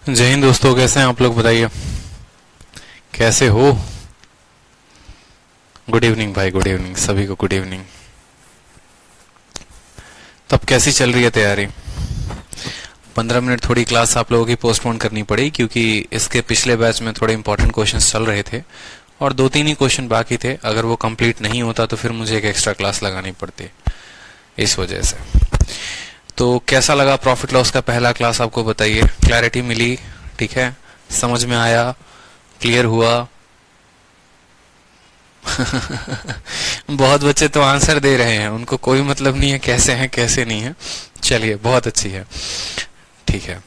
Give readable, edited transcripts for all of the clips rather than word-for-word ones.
जय हिंद दोस्तों, कैसे हैं आप लोग? बताइए कैसे हो। गुड इवनिंग भाई, गुड इवनिंग सभी को, गुड इवनिंग। तब कैसी चल रही है तैयारी? 15 मिनट थोड़ी क्लास आप लोगों की पोस्टपोन करनी पड़ी क्योंकि इसके पिछले बैच में थोड़े इंपॉर्टेंट क्वेश्चंस चल रहे थे और 2-3 ही क्वेश्चन बाकी थे। अगर वो कंप्लीट नहीं होता तो फिर मुझे एक एक्स्ट्रा क्लास लगानी पड़ती, इस वजह से। तो कैसा लगा प्रॉफिट लॉस का पहला क्लास? आपको बताइए, क्लैरिटी मिली? ठीक है, समझ में आया? क्लियर हुआ? बहुत बच्चे तो आंसर दे रहे हैं, उनको कोई मतलब नहीं है कैसे हैं कैसे नहीं है। चलिए, बहुत अच्छी है, ठीक है।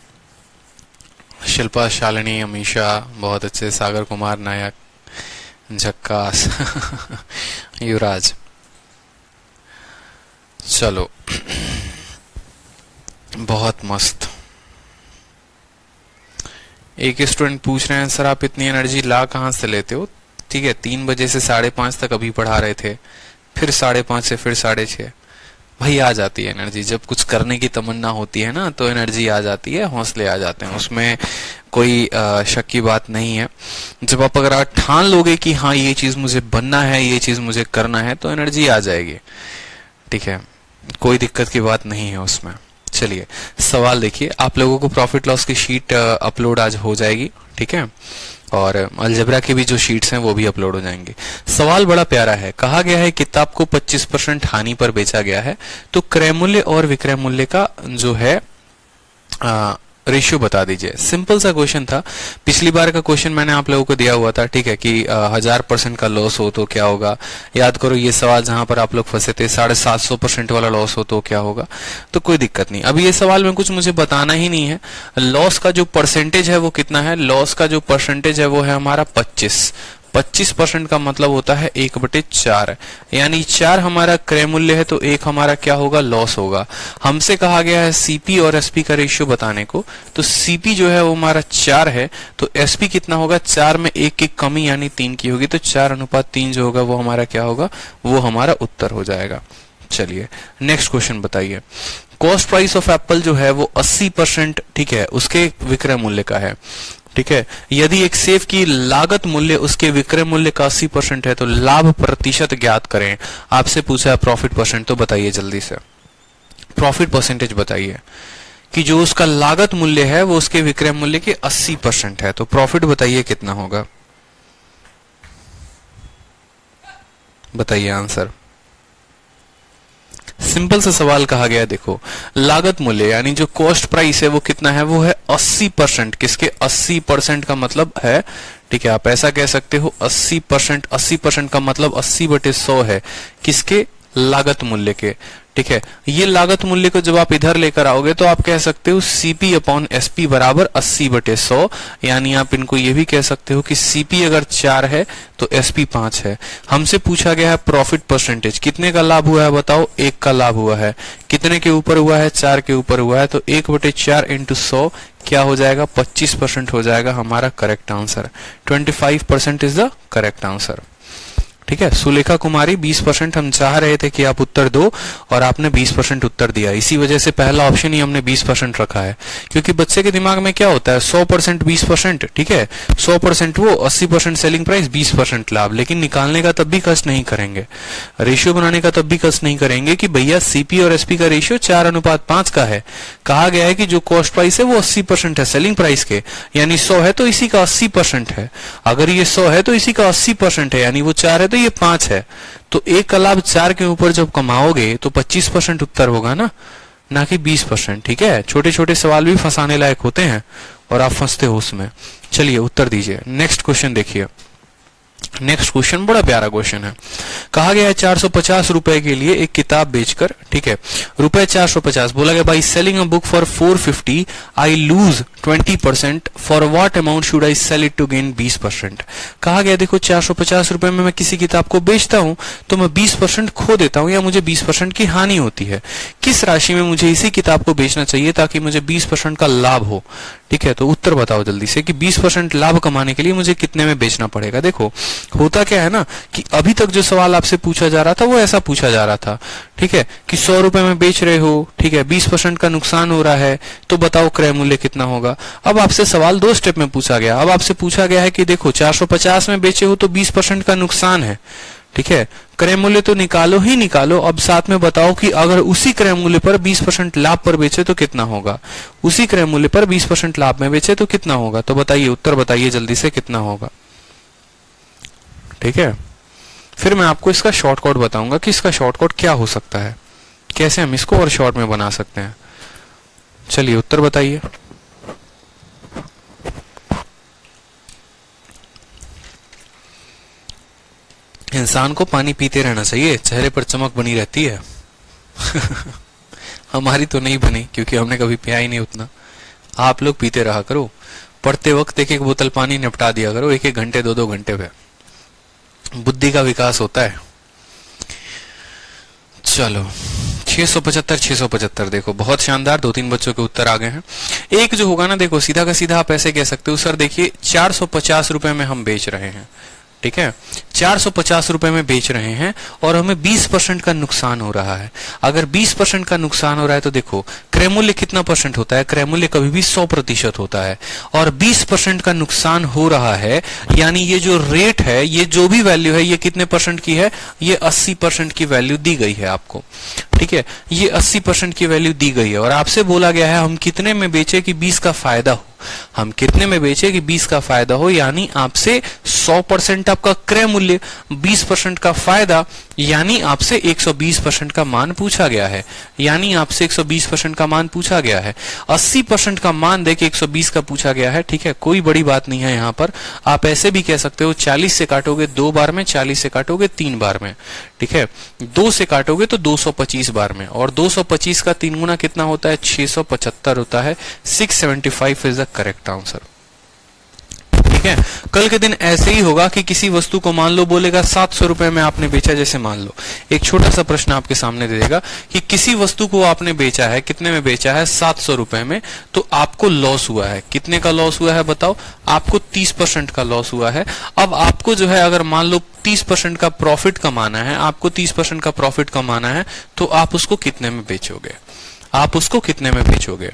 शिल्पा, शालिनी, अमीशा बहुत अच्छे, सागर कुमार नायक, झक्कास, युवराज। चलो, बहुत मस्त। एक स्टूडेंट पूछ रहे हैं, सर आप इतनी एनर्जी ला कहाँ से लेते हो? ठीक है, 3 बजे से 5:30 तक अभी पढ़ा रहे थे, फिर 5:30 से फिर 6:30। भाई आ जाती है एनर्जी, जब कुछ करने की तमन्ना होती है ना तो एनर्जी आ जाती है, हौसले आ जाते हैं, उसमें कोई शक की बात नहीं है। जब आप अगर आप ठान लोगे कि हाँ ये चीज मुझे बनना है, ये चीज मुझे करना है, तो एनर्जी आ जाएगी। ठीक है, कोई दिक्कत की बात नहीं है उसमें। चलिए, सवाल देखिए। आप लोगों को प्रॉफिट लॉस की शीट अपलोड आज हो जाएगी, ठीक है, और अलजेब्रा की भी जो शीट्स हैं वो भी अपलोड हो जाएंगे। सवाल बड़ा प्यारा है, कहा गया है किताब को 25% हानि पर बेचा गया है, तो क्रय मूल्य और विक्रय मूल्य का जो है रेशियो बता दीजिए। सिंपल सा क्वेश्चन था, पिछली बार का क्वेश्चन मैंने आप लोगों को दिया हुआ था, ठीक है, कि 1000% का लॉस हो तो क्या होगा। याद करो ये सवाल जहां पर आप लोग फंसे थे, 750% वाला लॉस हो तो क्या होगा। तो कोई दिक्कत नहीं, अभी ये सवाल में कुछ मुझे बताना ही नहीं है। लॉस का जो परसेंटेज है वो कितना है? लॉस का जो परसेंटेज है वो है हमारा 25% का मतलब होता है 1/4, यानी 4 हमारा क्रय मूल्य है तो 1 हमारा क्या होगा? लॉस होगा। हमसे कहा गया है सीपी और एसपी का रेशियो बताने को, तो सीपी जो है वो हमारा 4 है, तो एसपी कितना होगा? 4 में 1 की कमी यानी 3 की होगी, तो 4:3 जो होगा वो हमारा क्या होगा? वो हमारा उत्तर हो जाएगा। चलिए नेक्स्ट क्वेश्चन बताइए। कॉस्ट प्राइस ऑफ एप्पल जो है वो 80%, ठीक है, उसके विक्रय मूल्य का है। ठीक है, यदि एक सेब की लागत मूल्य उसके विक्रय मूल्य का 80% है तो लाभ प्रतिशत ज्ञात करें। आपसे पूछा है प्रॉफिट परसेंट, तो बताइए जल्दी से, प्रॉफिट परसेंटेज बताइए कि जो उसका लागत मूल्य है वो उसके विक्रय मूल्य के 80% है, तो प्रॉफिट बताइए कितना होगा? बताइए आंसर। सिंपल सा सवाल कहा गया, देखो लागत मूल्य यानी जो कॉस्ट प्राइस है वो कितना है? वो है 80%। किसके? 80% का मतलब है, ठीक है, आप ऐसा कह सकते हो 80%। 80% का मतलब 80/100 है, किसके? लागत मूल्य के। ठीक है, ये लागत मूल्य को जब आप इधर लेकर आओगे तो आप कह सकते हो CP/SP बराबर 80/100, यानी आप इनको ये भी कह सकते हो कि CP अगर 4 है तो SP 5 है। हमसे पूछा गया है प्रॉफिट परसेंटेज, कितने का लाभ हुआ है बताओ? 1 का लाभ हुआ है। कितने के ऊपर हुआ है? 4 के ऊपर हुआ है, तो 1/4 × 100 क्या हो जाएगा? 25% हो जाएगा हमारा correct answer. 25% is the correct answer. ठीक है, सुलेखा कुमारी 20% हम चाह रहे थे कि आप उत्तर दो और आपने 20% उत्तर दिया, इसी वजह से पहला ऑप्शन ही हमने 20% रखा है, क्योंकि बच्चे के दिमाग में क्या होता है? 100% 20%, ठीक है, 100% वो 80% सेलिंग प्राइस 20% लाभ, लेकिन निकालने का तब भी कष्ट नहीं करेंगे, रेशियो बनाने का तब भी कष्ट नहीं करेंगे कि भैया सीपी और एसपी का रेशियो 4:5 का है। कहा गया है कि जो कॉस्ट प्राइस है वो 80% है सेलिंग प्राइस के, यानी 100 है तो इसी का 80% है। अगर ये 100 है तो इसी का 80% है, यानी वो 4 है तो ये 5 है। तो 1 का लाभ 4 के ऊपर जब कमाओगे तो 25% उत्तर होगा ना कि 20%। ठीक है, छोटे छोटे सवाल भी फंसाने लायक होते हैं और आप फंसते हो उसमें। चलिए उत्तर दीजिए। नेक्स्ट क्वेश्चन देखिए, नेक्स्ट क्वेश्चन बड़ा प्यारा क्वेश्चन है। कहा गया है 450 रुपए के लिए एक किताब बेचकर, ठीक है, रुपए 450, बोला गया by selling a book for 450 I lose 20%, for what amount should I sell it to gain 20%। कहा गया देखो 450 रुपए में मैं किसी किताब को बेचता हूं तो मैं 20% खो देता हूं या मुझे 20% की हानि होती है। किस राशि में मुझे इसी किताब को बेचना चाहिए ताकि मुझे 20% का लाभ हो? ठीक है, तो उत्तर बताओ जल्दी से कि 20% लाभ कमाने के लिए मुझे कितने में बेचना पड़ेगा। देखो होता क्या है ना कि अभी तक जो सवाल आपसे पूछा जा रहा था वो ऐसा पूछा जा रहा था, ठीक है, कि 100 रुपए में बेच रहे हो, ठीक है, 20% का नुकसान हो रहा है, तो बताओ क्रय मूल्य कितना होगा। अब आपसे सवाल 2 स्टेप में पूछा गया। अब आपसे पूछा गया है कि देखो 450 में बेचे हो तो 20% का नुकसान है, ठीक है, क्रय मूल्य तो निकालो ही निकालो। अब साथ में बताओ कि अगर उसी क्रय मूल्य पर 20% लाभ पर बेचे तो कितना होगा, उसी क्रय मूल्य पर 20% लाभ में बेचे तो कितना होगा। तो बताइए, उत्तर बताइए जल्दी से कितना होगा। ठीक है, फिर मैं आपको इसका शॉर्टकट बताऊंगा कि इसका शॉर्टकट क्या हो सकता है, कैसे हम इसको और शॉर्ट में बना सकते हैं। चलिए उत्तर बताइए। इंसान को पानी पीते रहना चाहिए, चेहरे पर चमक बनी रहती है। हमारी तो नहीं बनी क्योंकि हमने कभी पिया ही नहीं उतना। आप लोग पीते रहा करो, पढ़ते वक्त एक एक बोतल पानी निपटा दिया करो, 1-1 घंटे 2-2 घंटे पे, बुद्धि का विकास होता है। चलो 675 देखो बहुत शानदार, 2-3 बच्चों के उत्तर आ गए हैं। एक जो होगा ना, देखो सीधा का सीधा आप ऐसे कह सकते हो, सर देखिए 450 रुपए में हम बेच रहे हैं, ठीक है, 450 रुपए में बेच रहे हैं और हमें 20% का नुकसान हो रहा है। अगर 20% का नुकसान हो रहा है तो देखो क्रय मूल्य कितना परसेंट होता है, क्रय मूल्य कभी भी 100% होता है, और 20% का नुकसान हो रहा है, यानी ये जो रेट है, ये जो भी वैल्यू है, ये कितने परसेंट की है, ये 80% की वैल्यू दी गई है आपको, ठीक है, ये 80% की वैल्यू दी गई है। और आपसे बोला गया है हम कितने में बेचे कि 20 का फायदा हो, हम कितने में बेचे कि 20 का फायदा हो, यानी आपसे 100% आपका क्रय मूल्य, 20% का फायदा, यानी आपसे 120% का मान पूछा गया है, यानी आपसे 120% का मान पूछा गया है। 80% का मान देके 120 का पूछा गया है, ठीक है, कोई बड़ी बात नहीं है यहाँ पर। आप ऐसे भी कह सकते हो 40 से काटोगे 2 बार में, 40 से काटोगे 3 बार में, ठीक है, 2 से काटोगे तो 225 बार में, और 225 का 3 गुना कितना होता है, 675 होता है। 675 इज द करेक्ट आंसर। ठीक है, कल के दिन ऐसे ही होगा कि किसी वस्तु को मान लो बोलेगा 700 रुपए में आपने बेचा, जैसे मान लो एक छोटा सा प्रश्न आपके सामने दे देगा कि किसी वस्तु को आपने बेचा है, कितने में बेचा है, 700 रुपए में, तो आपको लॉस हुआ है, कितने का लॉस हुआ है बताओ, आपको 30% का लॉस हुआ है। अब आपको जो है अगर मान लो 30% का प्रॉफिट कमाना है, आपको 30% का प्रॉफिट कमाना है, तो आप उसको कितने में बेचोगे, आप उसको कितने में बेचोगे।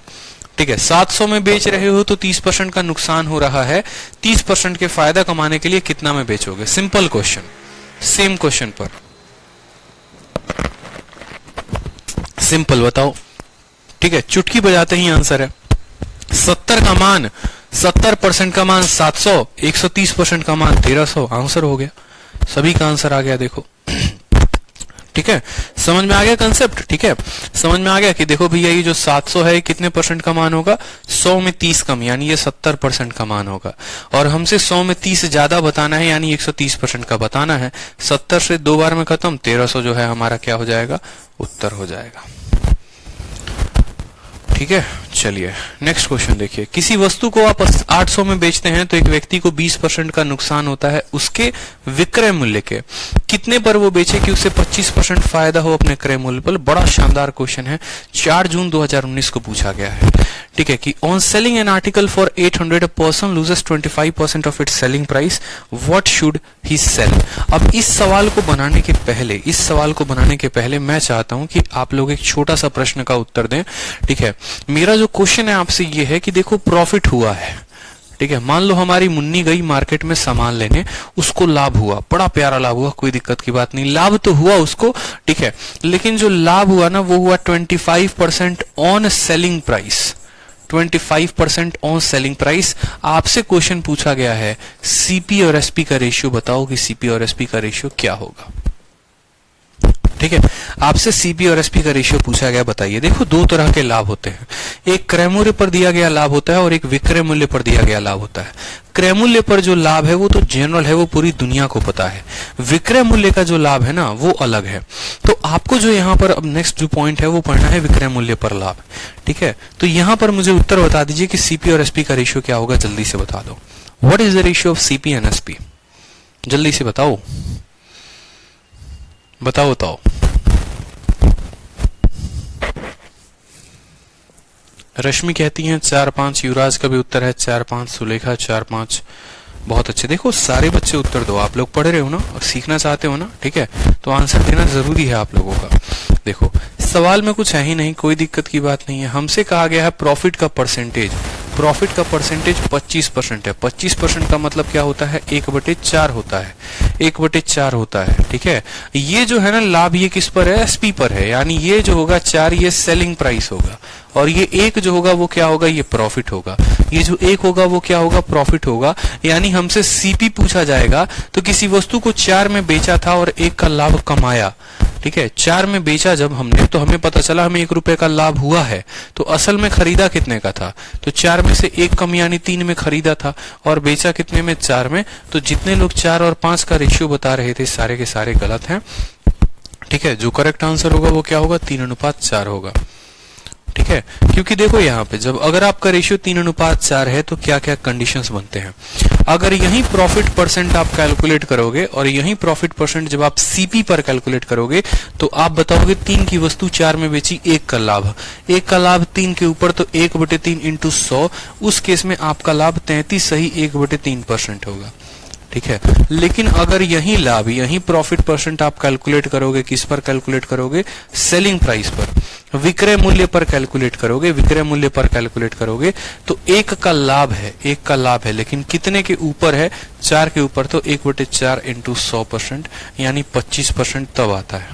ठीक है, 700 में बेच रहे हो तो 30% का नुकसान हो रहा है, 30% के फायदा कमाने के लिए कितना में बेचोगे। सिंपल क्वेश्चन, सेम क्वेश्चन पर सिंपल बताओ, ठीक है, चुटकी बजाते ही आंसर है। 70 का मान, 70% का मान 700, 130% का मान 1300, आंसर हो गया, सभी का आंसर आ गया। देखो ठीक है, समझ में आ गया कंसेप्ट। ठीक है, समझ में आ गया कि देखो भैया ये जो 700 है कितने परसेंट का मान होगा, 100 में 30 कम, यानी ये 70% का मान होगा, और हमसे 100 में 30 ज्यादा बताना है, यानी 130% का बताना है। 70 से 2 बार में खत्म, 1300 जो है हमारा क्या हो जाएगा, उत्तर हो जाएगा। ठीक है, चलिए नेक्स्ट क्वेश्चन देखिए। किसी वस्तु को आप 800 में बेचते हैं तो एक व्यक्ति को 20% का नुकसान होता है उसके विक्रय मूल्य के, कितने पर वो बेचे कि उसे 25% फायदा हो अपने क्रय मूल्य पर। बड़ा शानदार क्वेश्चन है, 4 जून 2019 को पूछा गया है। ठीक है, कि on selling an article for 800 a person loses 25% of its selling price, what should he sell. अब इस सवाल को बनाने के पहले मैं चाहता हूं कि आप लोग एक छोटा सा प्रश्न का उत्तर दें। ठीक है, मेरा जो क्वेश्चन है आपसे ये है कि देखो प्रॉफिट हुआ है, ठीक है, मान लो हमारी मुन्नी गई मार्केट में सामान लेने, उसको लाभ हुआ, बड़ा प्यारा लाभ हुआ, कोई दिक्कत की बात नहीं, लाभ तो हुआ उसको, ठीक है, लेकिन जो लाभ हुआ ना वो हुआ 25% on selling price, 25% on selling price. आपसे क्वेश्चन पूछा गया है सीपी और एसपी का रेशियो बताओ कि सीपी और एसपी का रेशियो क्या होगा। ठीक है, आपसे सीपी और एसपी का रेशियो पूछा गया, बताइए। देखो दो तरह के लाभ होते हैं, एक क्रय मूल्य पर दिया गया लाभ होता है और एक विक्रय मूल्य पर दिया गया लाभ होता है। क्रय मूल्य पर जो लाभ है वो तो जनरल है, वो पूरी दुनिया को पता है। विक्रय मूल्य का जो लाभ है ना वो अलग है। तो आपको जो यहाँ पर अब नेक्स्ट जो पॉइंट है वो पढ़ना है विक्रय मूल्य पर लाभ। ठीक है, तो यहाँ पर मुझे उत्तर बता दीजिए कि सीपी और एसपी का रेशियो क्या होगा, जल्दी से बता दो। What is the ratio of CP and SP, जल्दी से बताओ बताओ बताओ। रश्मि कहती हैं 4-5, युवराज का भी उत्तर है 4-5, सुलेखा 4-5। बहुत अच्छे, देखो सारे बच्चे उत्तर दो, आप लोग पढ़ रहे हो ना और सीखना चाहते हो ना, ठीक है, तो आंसर देना जरूरी है आप लोगों का। देखो सवाल में कुछ है ही नहीं, कोई दिक्कत की बात नहीं है। हमसे कहा गया है प्रॉफिट का परसेंटेज, प्रॉफिट का परसेंटेज 25% है। 25% का मतलब क्या होता है, 1/4 होता है, 1/4 होता है, ठीक है। ये जो है ना लाभ, ये किस पर है, एसपी पर है, यानी ये जो होगा 4 ये सेलिंग प्राइस होगा, और ये 1 जो होगा वो क्या होगा, ये प्रॉफिट होगा। ये जो 1 होगा वो क्या होगा, प्रॉफिट होगा। यानी हमसे सीपी पूछा जाएगा, तो किसी वस्तु को 4 में बेचा था और 1 का लाभ कमाया, ठीक है। 4 में बेचा जब हमने, तो हमें पता चला हमें 1 रुपए का लाभ हुआ है, तो असल में खरीदा कितने का था, तो 4 में से 1 कम यानी 3 में खरीदा था, और बेचा कितने में, 4 में। तो जितने लोग 4 और 5 का रेशियो बता रहे थे सारे के सारे गलत हैं, ठीक है। जो करेक्ट आंसर होगा वो क्या होगा, 3:4 होगा, ठीक है। क्योंकि देखो यहाँ पे जब अगर आपका रेशियो 3:4 है तो क्या क्या कंडीशंस बनते हैं। अगर यही प्रॉफिट परसेंट आप कैलकुलेट करोगे और यही प्रॉफिट परसेंट जब आप सीपी पर कैलकुलेट करोगे, तो आप बताओगे 3 की वस्तु 4 में बेची, 1 का लाभ, 1 का लाभ 3 के ऊपर, तो 1/3 इंटू 100, उस केस में आपका लाभ 33 सही 1/3% होगा, ठीक है। लेकिन अगर यही लाभ, यही प्रॉफिट परसेंट आप कैलकुलेट करोगे, किस पर कैलकुलेट करोगे, सेलिंग प्राइस पर, विक्रय मूल्य पर कैलकुलेट करोगे, विक्रय मूल्य पर कैलकुलेट करोगे, तो 1 का लाभ है, 1 का लाभ है, लेकिन कितने के ऊपर है, 4 के ऊपर, तो 1/4 इंटू 100%, यानी 25% तब आता है,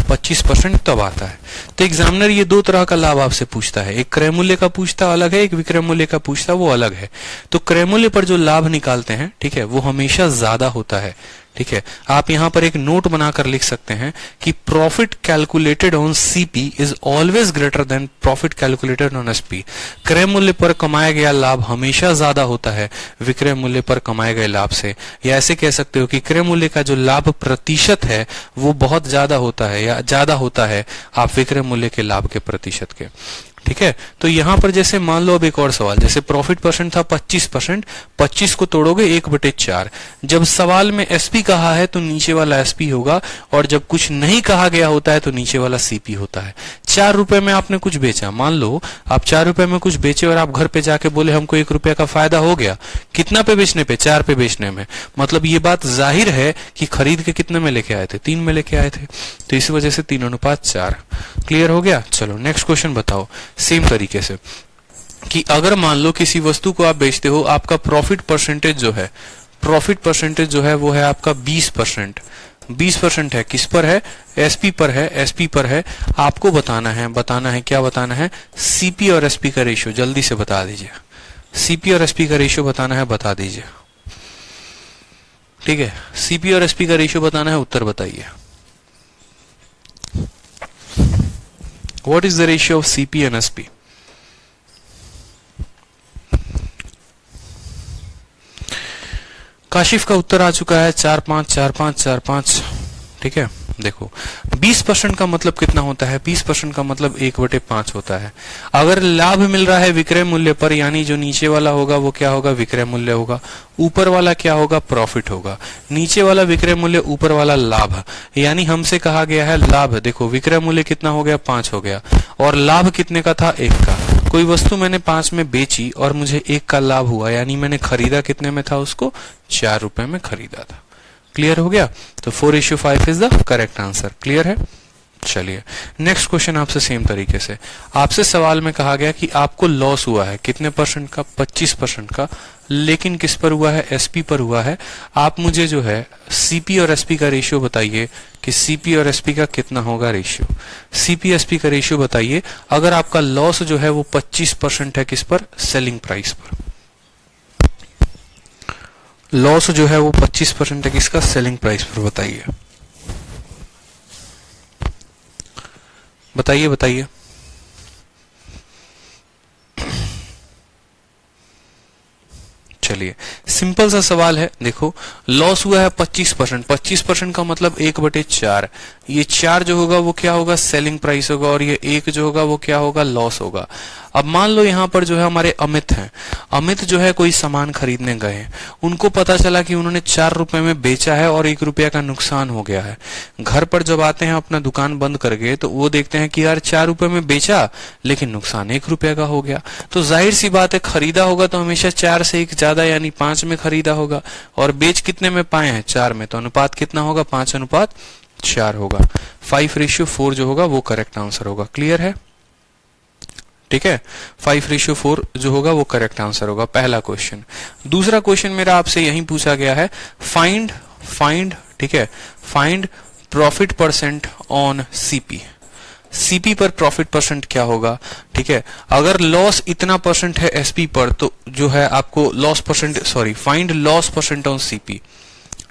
25% तब आता है। तो एग्जामिनर ये 2 तरह का लाभ आपसे पूछता है, एक क्रय मूल्य का पूछता अलग है, एक विक्रय मूल्य का पूछता वो अलग है। तो क्रय मूल्य पर जो लाभ निकालते हैं, ठीक है, वो हमेशा ज्यादा होता है, ठीक है। आप यहां पर एक नोट बनाकर लिख सकते हैं कि profit calculated on CP is always greater than profit calculated on SP. क्रय मूल्य पर कमाया गया लाभ हमेशा ज्यादा होता है विक्रय मूल्य पर कमाए गए लाभ से, या ऐसे कह सकते हो कि क्रय मूल्य का जो लाभ प्रतिशत है वो बहुत ज्यादा होता है, या ज्यादा होता है आप विक्रय मूल्य के लाभ के प्रतिशत के, ठीक है। तो यहां पर जैसे मान लो अब एक और सवाल, जैसे प्रॉफिट परसेंट था 25%, 25 को तोड़ोगे 1/4। जब सवाल में एसपी कहा है तो नीचे वाला एसपी होगा, और जब कुछ नहीं कहा गया होता है तो नीचे वाला सीपी होता है। 4 रुपए में आपने कुछ बेचा, मान लो आप 4 रुपए में कुछ बेचे और आप घर पे जाके बोले हमको 1 रुपया का फायदा हो गया, कितना पे बेचने पे, 4 पे बेचने में। मतलब ये बात जाहिर है कि खरीद के कितने में लेके आए थे, 3 में लेके आए थे, तो इसी वजह से 3:4। क्लियर हो गया। चलो नेक्स्ट क्वेश्चन बताओ सेम तरीके से, कि अगर मान लो किसी वस्तु को आप बेचते हो, आपका प्रॉफिट परसेंटेज जो है, प्रॉफिट परसेंटेज जो है वो है आपका 20%। 20% है, किस पर है, एसपी पर है, एसपी पर है। आपको बताना है क्या बताना है, सीपी और एसपी का रेशियो, जल्दी से बता दीजिए। सीपी और एसपी का रेशियो बताना है, बता दीजिए, ठीक है। सीपी और एसपी का रेशियो बताना है, उत्तर बताइए। What is the ratio of CP and SP? Kashif का उत्तर आ चुका है 4-5, 4-5, 4-5, ठीक है। देखो 20% का मतलब कितना होता है, 20% का मतलब 1/5 होता है। अगर लाभ मिल रहा है विक्रय मूल्य पर, यानी जो नीचे वाला होगा वो क्या होगा, विक्रय मूल्य होगा, ऊपर वाला क्या होगा, प्रॉफिट होगा। नीचे वाला विक्रय मूल्य, ऊपर वाला लाभ, यानी हमसे कहा गया है लाभ। देखो विक्रय मूल्य कितना हो गया, 5 हो गया, और लाभ कितने का था, 1 का। कोई वस्तु मैंने 5 में बेची और मुझे 1 का लाभ हुआ, यानी मैंने खरीदा कितने में था उसको, 4 रुपए में खरीदा था। क्लियर हो गया। तो 4:5 is the correct answer. Clear है। चलिए नेक्स्ट क्वेश्चन आपसे सेम तरीके से, आपसे सवाल में कहा गया कि आपको लॉस हुआ है कितने परसेंट का, 25% का, लेकिन किस पर हुआ है, एसपी पर हुआ है। आप मुझे जो है सीपी और एसपी का रेशियो बताइए कि सीपी और एसपी का कितना होगा रेशियो। सीपी एसपी का रेशियो बताइए। अगर आपका लॉस जो है वो 25% है, किस पर, सेलिंग प्राइस पर। लॉस जो है वो 25% है, किसका, सेलिंग प्राइस पर। बताइए बताइए बताइए। चलिए सिंपल सा सवाल है। देखो लॉस हुआ है 25%, 25% का मतलब 1/4। ये 4 जो होगा वो क्या होगा, सेलिंग प्राइस होगा, और ये 1 जो होगा वो क्या होगा, लॉस होगा। अब मान लो यहाँ पर जो है हमारे अमित हैं, अमित जो है कोई सामान खरीदने गए हैं, उनको पता चला कि उन्होंने 4 रुपए में बेचा है और 1 रुपया का नुकसान हो गया है। घर पर जब आते हैं अपना दुकान बंद करके तो वो देखते हैं कि यार 4 रुपए में बेचा लेकिन नुकसान 1 रुपया का हो गया। तो जाहिर सी बात है, खरीदा होगा तो हमेशा 4 से 1 ज्यादा यानी 5 में खरीदा होगा, और बेच कितने में पाए हैं, 4 में, तो अनुपात कितना होगा, 5:4 होगा। 5:4 जो होगा वो करेक्ट आंसर होगा। क्लियर है? ठीक है, 5:4 जो होगा वो करेक्ट आंसर होगा, पहला क्वेश्चन। दूसरा क्वेश्चन मेरा आपसे यही पूछा गया है, फाइंड ठीक है, find profit percent on CP. CP पर प्रॉफिट परसेंट क्या होगा? ठीक है, अगर लॉस इतना परसेंट है एसपी पर तो जो है आपको loss percent, sorry, find loss percent on CP.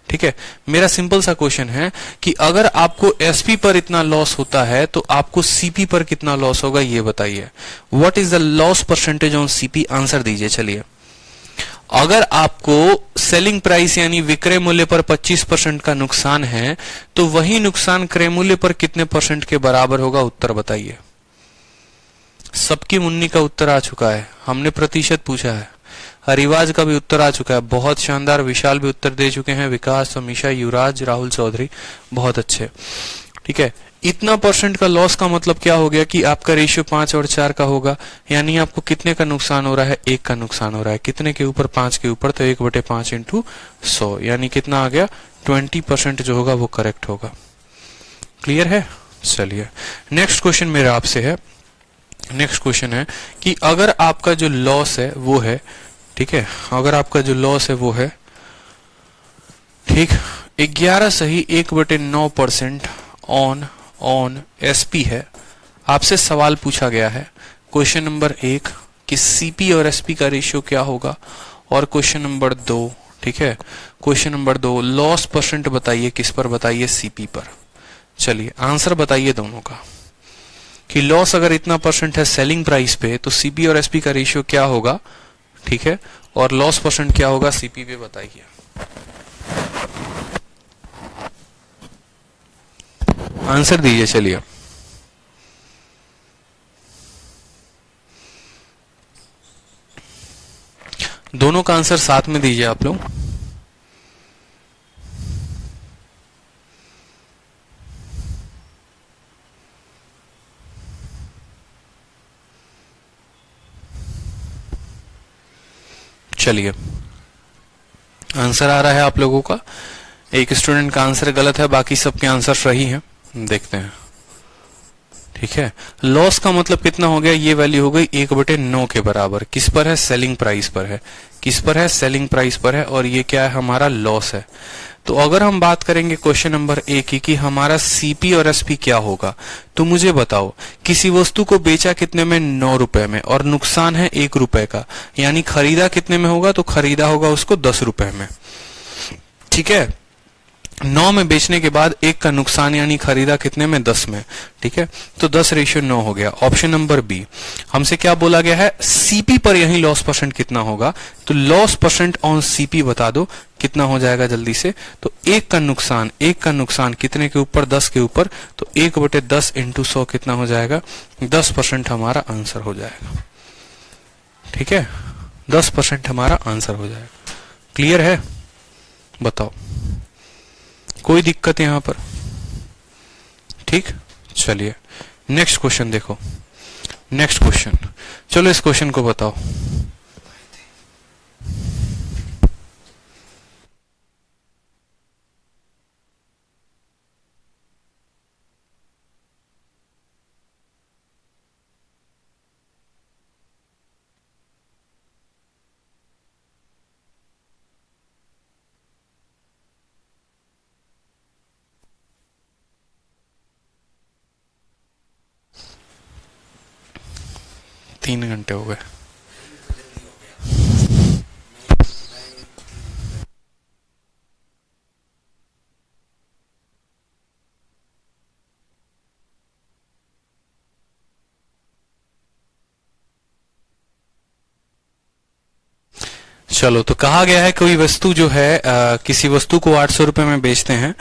ठीक है, मेरा सिंपल सा क्वेश्चन है कि अगर आपको एसपी पर इतना लॉस होता है तो आपको सीपी पर कितना लॉस होगा, ये बताइए। What is the loss percentage on CP? Answer दीजिए। चलिए, अगर आपको सेलिंग प्राइस यानी विक्रय मूल्य पर 25% का नुकसान है तो वही नुकसान क्रय मूल्य पर कितने परसेंट के बराबर होगा? उत्तर बताइए। सबकी मुन्नी का उत्तर आ चुका है, हमने प्रतिशत पूछा है, रिवाज का भी उत्तर आ चुका है, बहुत शानदार, विशाल भी उत्तर दे चुके हैं, विकास, अमीशा, युवराज, राहुल चौधरी, बहुत अच्छे। ठीक है, इतना परसेंट का लॉस का मतलब क्या हो गया कि आपका रेशियो 5 और 4 का होगा, यानी आपको कितने का नुकसान हो रहा है? 1 का नुकसान हो रहा है। कितने के ऊपर? 5 के ऊपर, तो 1/5 × 100 यानी कितना आ गया? 20% जो होगा वो करेक्ट होगा। क्लियर है? चलिए, नेक्स्ट क्वेश्चन मेरा आपसे है, नेक्स्ट क्वेश्चन है कि अगर आपका जो लॉस है वो है, ठीक है, अगर आपका जो लॉस है वो है, ठीक, 11 सही 1/9% ऑन एसपी है। आपसे सवाल पूछा गया है क्वेश्चन नंबर 1 कि सीपी और एसपी का रेशियो क्या होगा, और क्वेश्चन नंबर 2, ठीक है, क्वेश्चन नंबर 2 लॉस परसेंट बताइए, किस पर बताइए? सीपी पर। चलिए, आंसर बताइए दोनों का कि लॉस अगर इतना परसेंट है सेलिंग प्राइस पे तो सीपी और एसपी का रेशियो क्या होगा, ठीक है, और लॉस परसेंट क्या होगा सीपी पे, बताइए। आंसर दीजिए। चलिए, दोनों का आंसर साथ में दीजिए आप लोग। चलिए, आंसर आ रहा है आप लोगों का, एक स्टूडेंट का आंसर गलत है, बाकी सबके आंसर सही हैं। देखते हैं, ठीक है, लॉस का मतलब कितना हो गया? ये वैल्यू हो गई 1/9 के बराबर। किस पर है? सेलिंग प्राइस पर है। किस पर है? सेलिंग प्राइस पर है, और ये क्या है? हमारा लॉस है। तो अगर हम बात करेंगे क्वेश्चन नंबर 1 की कि हमारा सीपी और एसपी क्या होगा, तो मुझे बताओ, किसी वस्तु को बेचा कितने में? 9 रुपए में, और नुकसान है 1 रुपए का, यानी खरीदा कितने में होगा? तो खरीदा होगा उसको 10 रुपए में। ठीक है, 9 में बेचने के बाद 1 का नुकसान यानी खरीदा कितने में? 10 में। ठीक है, तो 10:9 हो गया। ऑप्शन नंबर बी, हमसे क्या बोला गया है? सीपी पर यही लॉस परसेंट कितना होगा, तो लॉस परसेंट ऑन सीपी बता दो कितना हो जाएगा जल्दी से। तो 1 का नुकसान कितने के ऊपर? 10 के ऊपर, तो 1/10 × 100 कितना हो जाएगा? 10% हमारा आंसर हो जाएगा। ठीक है, 10% हमारा आंसर हो जाएगा। क्लियर है? बताओ, कोई दिक्कत यहां पर? ठीक, चलिए नेक्स्ट क्वेश्चन देखो। नेक्स्ट क्वेश्चन, चलो इस क्वेश्चन को बताओ। तीन घंटे हो गए। चलो, तो कहा गया है कोई वस्तु जो है किसी वस्तु को 800 रुपए में बेचते हैं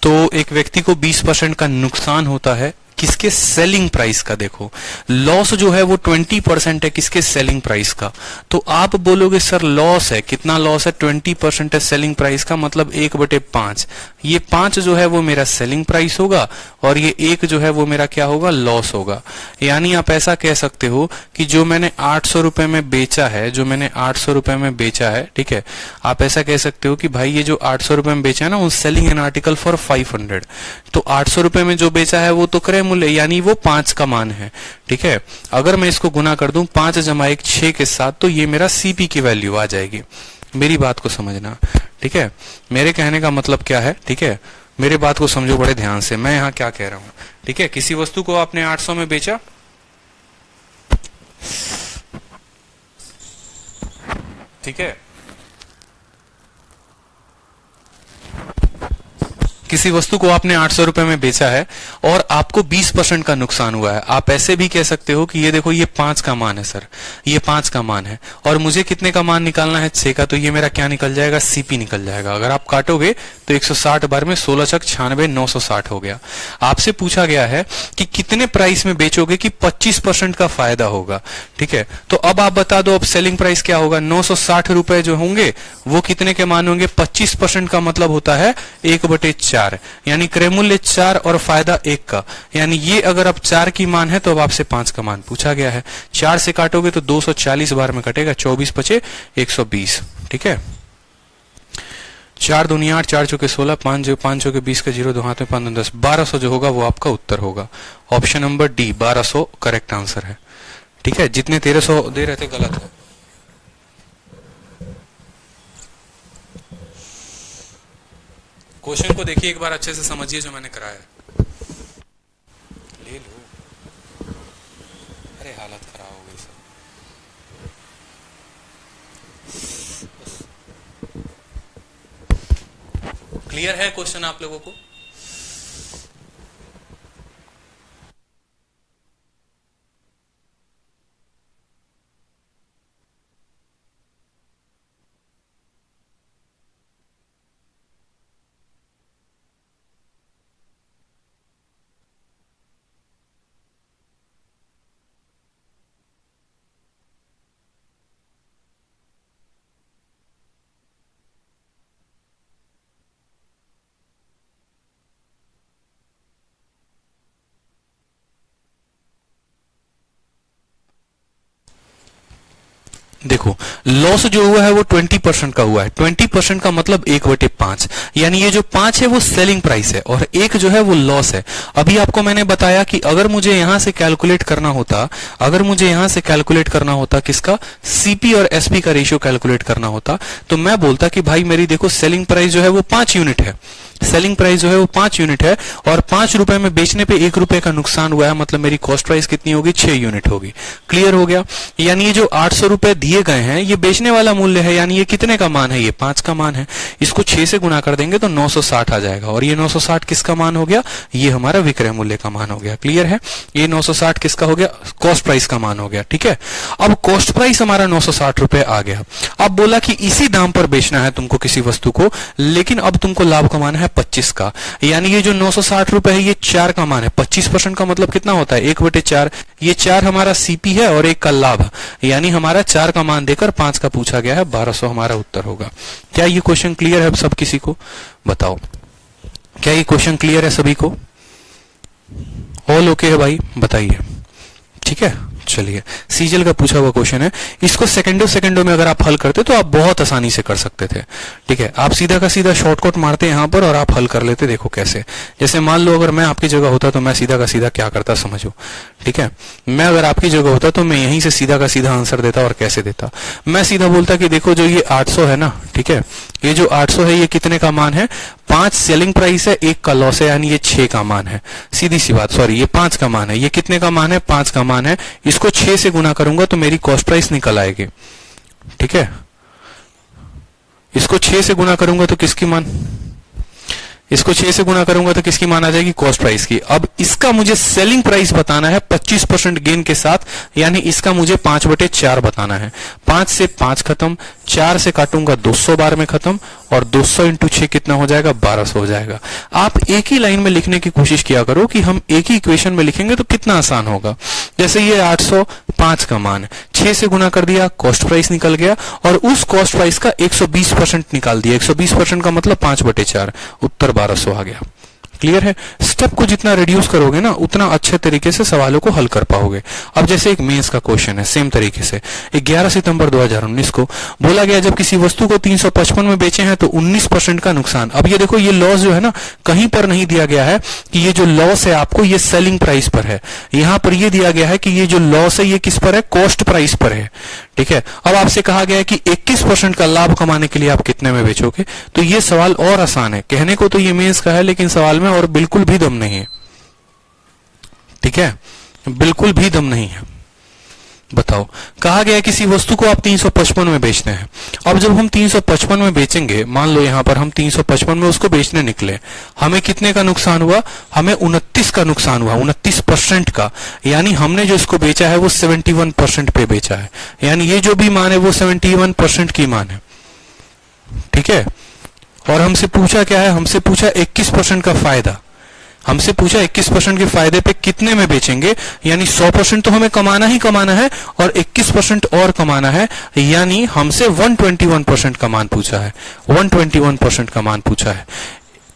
तो एक व्यक्ति को 20% का नुकसान होता है किसके? सेलिंग प्राइस का। देखो लॉस जो है वो 20% है किसके? सेलिंग प्राइस का। तो आप बोलोगे सर लॉस है, कितना लॉस है? 20% है सेलिंग प्राइस का, मतलब 1/5। ये 5 जो है वो मेरा सेलिंग प्राइस होगा और ये 1 जो है वो मेरा क्या होगा? लॉस होगा। यानी आप ऐसा कह सकते हो कि जो मैंने 800 रुपए में बेचा है, जो मैंने 800 रुपए में बेचा है, ठीक है, आप ऐसा कह सकते हो कि भाई ये जो 800 रुपए में बेचा है ना, सेलिंग एन आर्टिकल फॉर 500, तो 800 रुपए में जो बेचा है वो तो क्रय मूल्य यानी वो 5 का मान है, ठीक है। अगर मैं इसको गुना कर दूं 5 + 1 6 के साथ, तो ये मेरा सीपी की वैल्यू आ जाएगी। मेरी बात को समझना, ठीक है। मेरे कहने का मतलब क्या है, ठीक है, मेरे बात को समझो बड़े ध्यान से, मैं यहां क्या कह रहा हूं, ठीक है। किसी वस्तु को आपने 800 में बेचा, ठीक है, किसी वस्तु को आपने 800 रुपए में बेचा है और आपको 20% का नुकसान हुआ है। आप ऐसे भी कह सकते हो कि ये देखो ये 5 का मान है सर, ये 5 का मान है और मुझे कितने का मान निकालना है? 6 का। तो ये मेरा क्या निकल जाएगा? सीपी निकल जाएगा। अगर आप काटोगे तो 160 बार में 16 छक 96 960 हो गया। आपसे पूछा गया है कि कितने प्राइस में बेचोगे कि 25% का फायदा होगा, ठीक है। तो अब आप बता दो अब सेलिंग प्राइस क्या होगा? 960 रुपए जो होंगे वो कितने के मान होंगे? 25% का मतलब होता है 1/4, यानी क्रय मूल्य 4 और फायदा 1 का। यानी ये अगर अब 4 की मान है तो अब आपसे 5 का मान पूछा गया है। 4 से काटोगे तो 240 बार में कटेगा, 24 × 120, ठीक है। 4 दूनी 8, 4 चौके 16, 5 चौके 20 का 0 2 हाथ में 5 10, 1200 जो होगा वो आपका उत्तर होगा। Option number D 1200 correct answer है, ठीक है। जितने 1300 दे रहे थे गलत है। क्वेश्चन को देखिए एक बार अच्छे से समझिए जो मैंने कराया है। ले लो, अरे हालत खराब हो गई सब। क्लियर है क्वेश्चन आप लोगों को? देखो लॉस जो हुआ है वो 20% का हुआ है। 20% का मतलब 1/5, यानी ये जो 5 है वो सेलिंग प्राइस है और 1 जो है वो लॉस है। अभी आपको मैंने बताया कि अगर मुझे यहां से कैलकुलेट करना होता, अगर मुझे यहां से कैलकुलेट करना होता किसका? सीपी और एसपी का रेशियो कैलकुलेट करना होता, तो मैं बोलता कि भाई मेरी देखो सेलिंग प्राइस जो है वो 5 यूनिट है, सेलिंग प्राइस जो है वो 5 यूनिट है और 5 रुपए में बेचने पे 1 रुपए का नुकसान हुआ है, मतलब मेरी कॉस्ट प्राइस कितनी होगी? 6 यूनिट होगी। क्लियर हो गया? यानी ये जो 800 रुपए दिए गए हैं ये बेचने वाला मूल्य है, यानी ये कितने का मान है? ये 5 का मान है। इसको 6 से गुना कर देंगे तो 960 आ जाएगा और ये 960 किसका मान हो गया? ये हमारा विक्रय मूल्य का मान हो गया। क्लियर है? ये 960 किसका हो गया? कॉस्ट प्राइस का मान हो गया, ठीक है। अब कॉस्ट प्राइस हमारा 960 रुपए आ गया। अब बोला कि इसी दाम पर बेचना है तुमको किसी वस्तु को, लेकिन अब तुमको लाभ कमाना है 25 का, यानी ये जो 960 रुपए है ये 4 का मान है। 25% का मतलब कितना होता है? 1/4। ये 4 हमारा सीपी है और 1 का लाभ, यानी हमारा 4 का मान देकर 5 का पूछा गया है, 1200 हमारा उत्तर होगा। क्या ये क्वेश्चन क्लियर है सब किसी को? बताओ, क्या ये क्वेश्चन क्लियर है सभी को? ऑल ओके है भाई? बताइए, ठीक है। चलिए, सीजल का पूछा हुआ क्वेश्चन है, इसको सेकंडों में अगर आप हल करते तो आप बहुत आसानी से कर सकते थे, ठीक है। आप सीधा का सीधा शॉर्टकट मारते यहां पर और आप हल कर लेते। देखो कैसे, जैसे मान लो अगर मैं आपकी जगह होता तो मैं सीधा का सीधा क्या करता समझो, ठीक है। मैं अगर आपकी जगह होता तो मैं यहीं से सीधा का सीधा आंसर देता। और कैसे देता? मैं सीधा बोलता कि देखो जो ये 800 है ना, ठीक है, ये जो 800 है ये कितने का मान है? 5 सेलिंग प्राइस है, 1 का लॉस है, यानी ये 6 का मान है। सीधी सी बात, सॉरी ये 5 का मान है। ये कितने का मान है? 5 का मान है। इसको 6 से गुना करूंगा तो मेरी कॉस्ट प्राइस निकल आएगी, ठीक है। इसको 6 से गुना करूंगा तो किसकी मान? इसको 6 से गुना करूंगा तो किसकी मान आ जाएगी? कॉस्ट प्राइस की। अब इसका मुझे सेलिंग प्राइस बताना है 25% गेन के साथ, यानी इसका मुझे 5/4 बताना है। 5 से 5 खत्म, 4 से काटूंगा 200 बार में खत्म और 200 इंटू 6 कितना हो जाएगा, 1200 हो जाएगा। आप एक ही लाइन में लिखने की कोशिश किया करो कि हम एक ही इक्वेशन में लिखेंगे तो कितना आसान होगा। जैसे ये 805 का मान है, 6 से गुना कर दिया, कॉस्ट प्राइस निकल गया, और उस कॉस्ट प्राइस का 120% निकाल दिया। 120% का मतलब 5/4, उत्तर 1200 आ गया। क्लियर है? स्टेप को जितना रिड्यूस करोगे ना, उतना अच्छे तरीके से सवालों को हल कर पाओगे। अब जैसे एक मेंस का क्वेश्चन है, सेम तरीके से 11 सितंबर 2019 को बोला गया, जब किसी वस्तु को 355 में बेचे हैं तो 19% का नुकसान। अब ये देखो, ये लॉस जो है ना, कहीं पर नहीं दिया गया है कि ये जो लॉस है आपको ये सेलिंग प्राइस पर है। यहां पर ये दिया गया है कि ये जो लॉस है ये किस पर है, कॉस्ट प्राइस पर है। ठीक है, अब आपसे कहा गया है कि 21% का लाभ कमाने के लिए आप कितने में बेचोगे। तो ये सवाल और आसान है, कहने को तो ये मेंस का है, लेकिन सवाल में और बिल्कुल भी दम नहीं है। ठीक है, बिल्कुल भी दम नहीं है। बताओ, कहा गया किसी वस्तु को आप 355 में बेचते हैं। अब जब हम 355 में बेचेंगे, मान लो यहां पर हम 355 में उसको बेचने निकले, हमें कितने का नुकसान हुआ, हमें 29 का नुकसान हुआ, 29% का। यानी हमने जो इसको बेचा है वो 71% पे बेचा है, यानी ये जो भी मान है वो 71% की मान है। ठीक है, और हमसे पूछा क्या है, हमसे पूछा 21% का फायदा। हमसे पूछा 21% के फायदे पे कितने में बेचेंगे, यानी 100% तो हमें कमाना ही कमाना है और 21% और कमाना है, यानी हमसे 121% का मान पूछा है। 121% का मान पूछा है।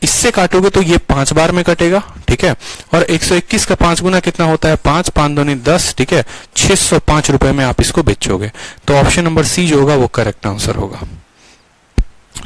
इससे काटोगे तो ये 5 बार में कटेगा। ठीक है, और 121 का 5 गुना कितना होता है, 5, 5 दूनी 10। ठीक है, 605 रुपए में आप इसको बेचोगे। तो ऑप्शन नंबर सी जो होगा वो करेक्ट आंसर होगा,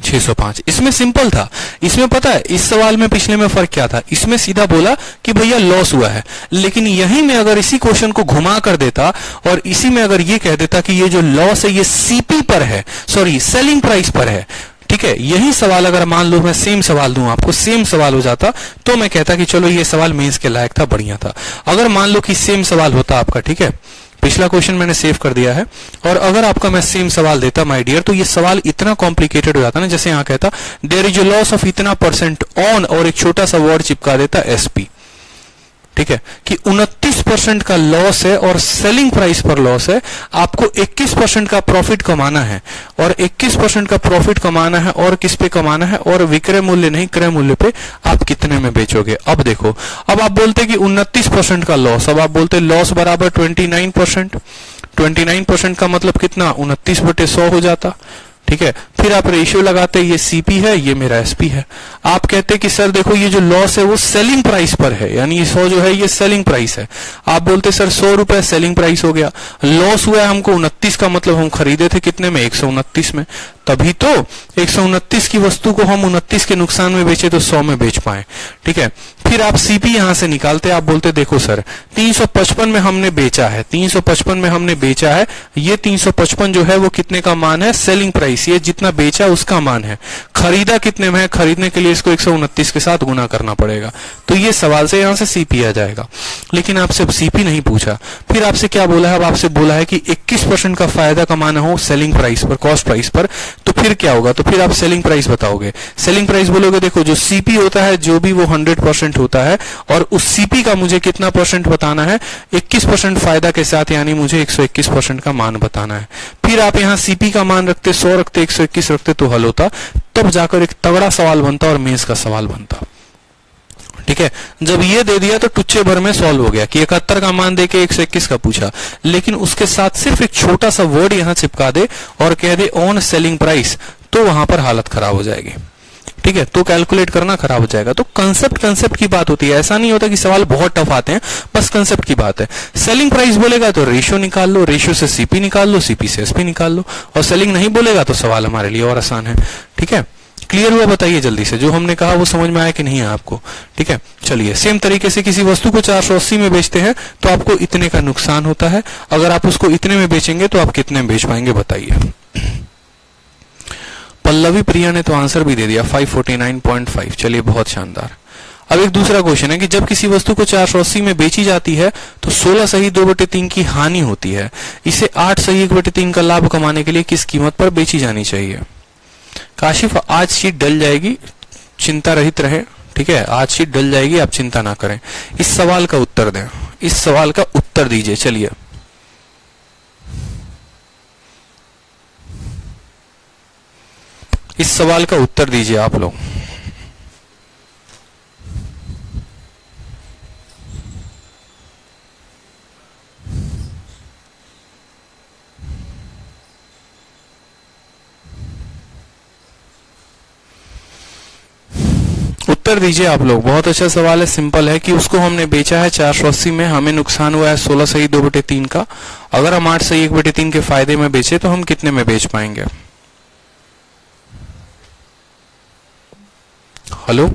605। इसमें सिंपल था। इसमें पता है इस सवाल में पिछले में फर्क क्या था, इसमें सीधा बोला कि भैया लॉस हुआ है, लेकिन यहीं में अगर इसी क्वेश्चन को घुमा कर देता और इसी में अगर ये कह देता कि ये जो लॉस है ये सीपी पर है, सॉरी सेलिंग प्राइस पर है। ठीक है, यही सवाल अगर मान लो मैं सेम सवाल दूं आपको, सेम सवाल हो जाता, तो मैं कहता कि चलो ये सवाल मेंस के लायक था, बढ़िया था। अगर मान लो कि सेम सवाल होता आपका, ठीक है, पिछला क्वेश्चन मैंने सेव कर दिया है, और अगर आपका मैं सेम सवाल देता माय डियर, तो ये सवाल इतना कॉम्प्लिकेटेड हो जाता ना। जैसे यहां कहता there is a loss of इतना परसेंट ऑन, और एक छोटा सा वर्ड चिपका देता एसपी। ठीक है, कि 29% का लॉस है और सेलिंग प्राइस पर लॉस है, आपको 21% का प्रॉफिट कमाना है, और 21% का प्रॉफिट कमाना है और किस पे कमाना है, और विक्रय मूल्य नहीं क्रय मूल्य पे आप कितने में बेचोगे। अब देखो, अब आप बोलते कि 29% का लॉस, अब आप बोलते लॉस बराबर 29%। 29% का मतलब कितना, 29/100 हो जाता। ठीक है, फिर आप रेशियो लगाते, ये सीपी है, ये मेरा एसपी है। आप कहते कि सर देखो ये जो लॉस है वो सेलिंग प्राइस पर है, यानी ये 100 जो है ये सेलिंग प्राइस है। आप बोलते सर 100 रुपए सेलिंग प्राइस हो गया, लॉस हुआ है हमको 29 का, मतलब हम खरीदे थे कितने में, 129 में, तभी तो 129 की वस्तु को हम 29 के नुकसान में बेचे तो 100 में बेच पाए। ठीक है, फिर आप सीपी यहां से निकालते, आप बोलते देखो सर 355 में हमने बेचा है, 355 में हमने बेचा है, ये 355 जो है वो कितने का मान है, सेलिंग प्राइस, ये जितना बेचा उसका मान है। खरीदा कितने में है, खरीदने के लिए इसको 129 के साथ गुना करना पड़ेगा। तो ये सवाल से यहां से सीपी आ जाएगा, लेकिन आपसे अब सीपी नहीं पूछा। फिर आपसे क्या बोला है, अब आपसे बोला है कि 21% का फायदा कमाना हो सेलिंग प्राइस पर, कॉस्ट प्राइस पर, तो फिर क्या होगा, तो फिर आप सेलिंग प्राइस बताओगे। सेलिंग प्राइस बोलोगे, देखो जो सीपी होता है जो भी वो 100% होता है, और उस सीपी का मुझे कितना परसेंट बताना है, 21% फायदा के साथ, यानी मुझे 121% का मान बताना है। फिर आप यहाँ सीपी का मान रखते, 100 रखते, 121 रखते तो हल होता, तब जाकर एक तगड़ा सवाल बनता और मेंस का सवाल बनता। ठीक है, जब ये दे दिया तो टुच्चे भर में सॉल्व हो गया कि 71 का मान देके 121 का पूछा, लेकिन उसके साथ सिर्फ एक छोटा सा वर्ड यहां चिपका दे और कह दे ऑन सेलिंग प्राइस, तो वहां पर हालत खराब हो जाएगी। ठीक है, तो कैलकुलेट करना खराब हो जाएगा। तो कंसेप्ट की बात होती है, ऐसा नहीं होता कि सवाल बहुत टफ आते हैं, बस कंसेप्ट की बात है। सेलिंग प्राइस बोलेगा तो रेशियो निकाल लो, रेशियो से सीपी निकाल लो, सीपी से एसपी निकाल लो, और सेलिंग नहीं बोलेगा तो सवाल हमारे लिए और आसान है। ठीक है, क्लियर हुआ, बताइए जल्दी से, जो हमने कहा वो समझ में आया कि नहीं है आपको। ठीक है, चलिए सेम तरीके से किसी वस्तु को 480 में बेचते हैं तो आपको इतने का नुकसान होता है, अगर आप उसको इतने में बेचेंगे तो आप कितने में बेच पाएंगे, बताइए। पल्लवी प्रिया ने तो आंसर भी दे दिया 549.5। चलिए बहुत शानदार। अब एक दूसरा क्वेश्चन है कि जब किसी वस्तु को 480 में बेची जाती है तो 16 सही 2/3 की हानि होती है, इसे 8 सही 1/3 का लाभ कमाने के लिए किस कीमत पर बेची जानी चाहिए। काशिफ, आज शीट डल जाएगी, चिंता रहित रहे। ठीक है, आज शीट डल जाएगी, आप चिंता ना करें। इस सवाल का उत्तर दें, इस सवाल का उत्तर दीजिए। चलिए, इस सवाल का उत्तर दीजिए आप लोग। उत्तर दीजिए आप लोग। बहुत अच्छा सवाल है, सिंपल है कि उसको हमने बेचा है 480 में, हमें नुकसान हुआ है 16 सही 2/3 का। अगर हम 8 सही 1/3 के फायदे में बेचे तो हम कितने में बेच पाएंगे? हेलो,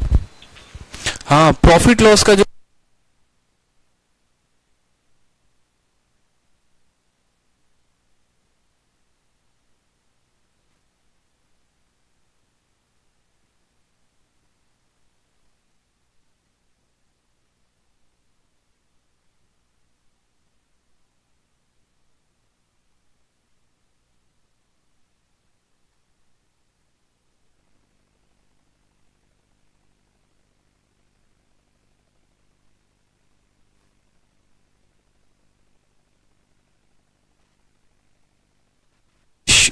हाँ, प्रॉफिट लॉस का जो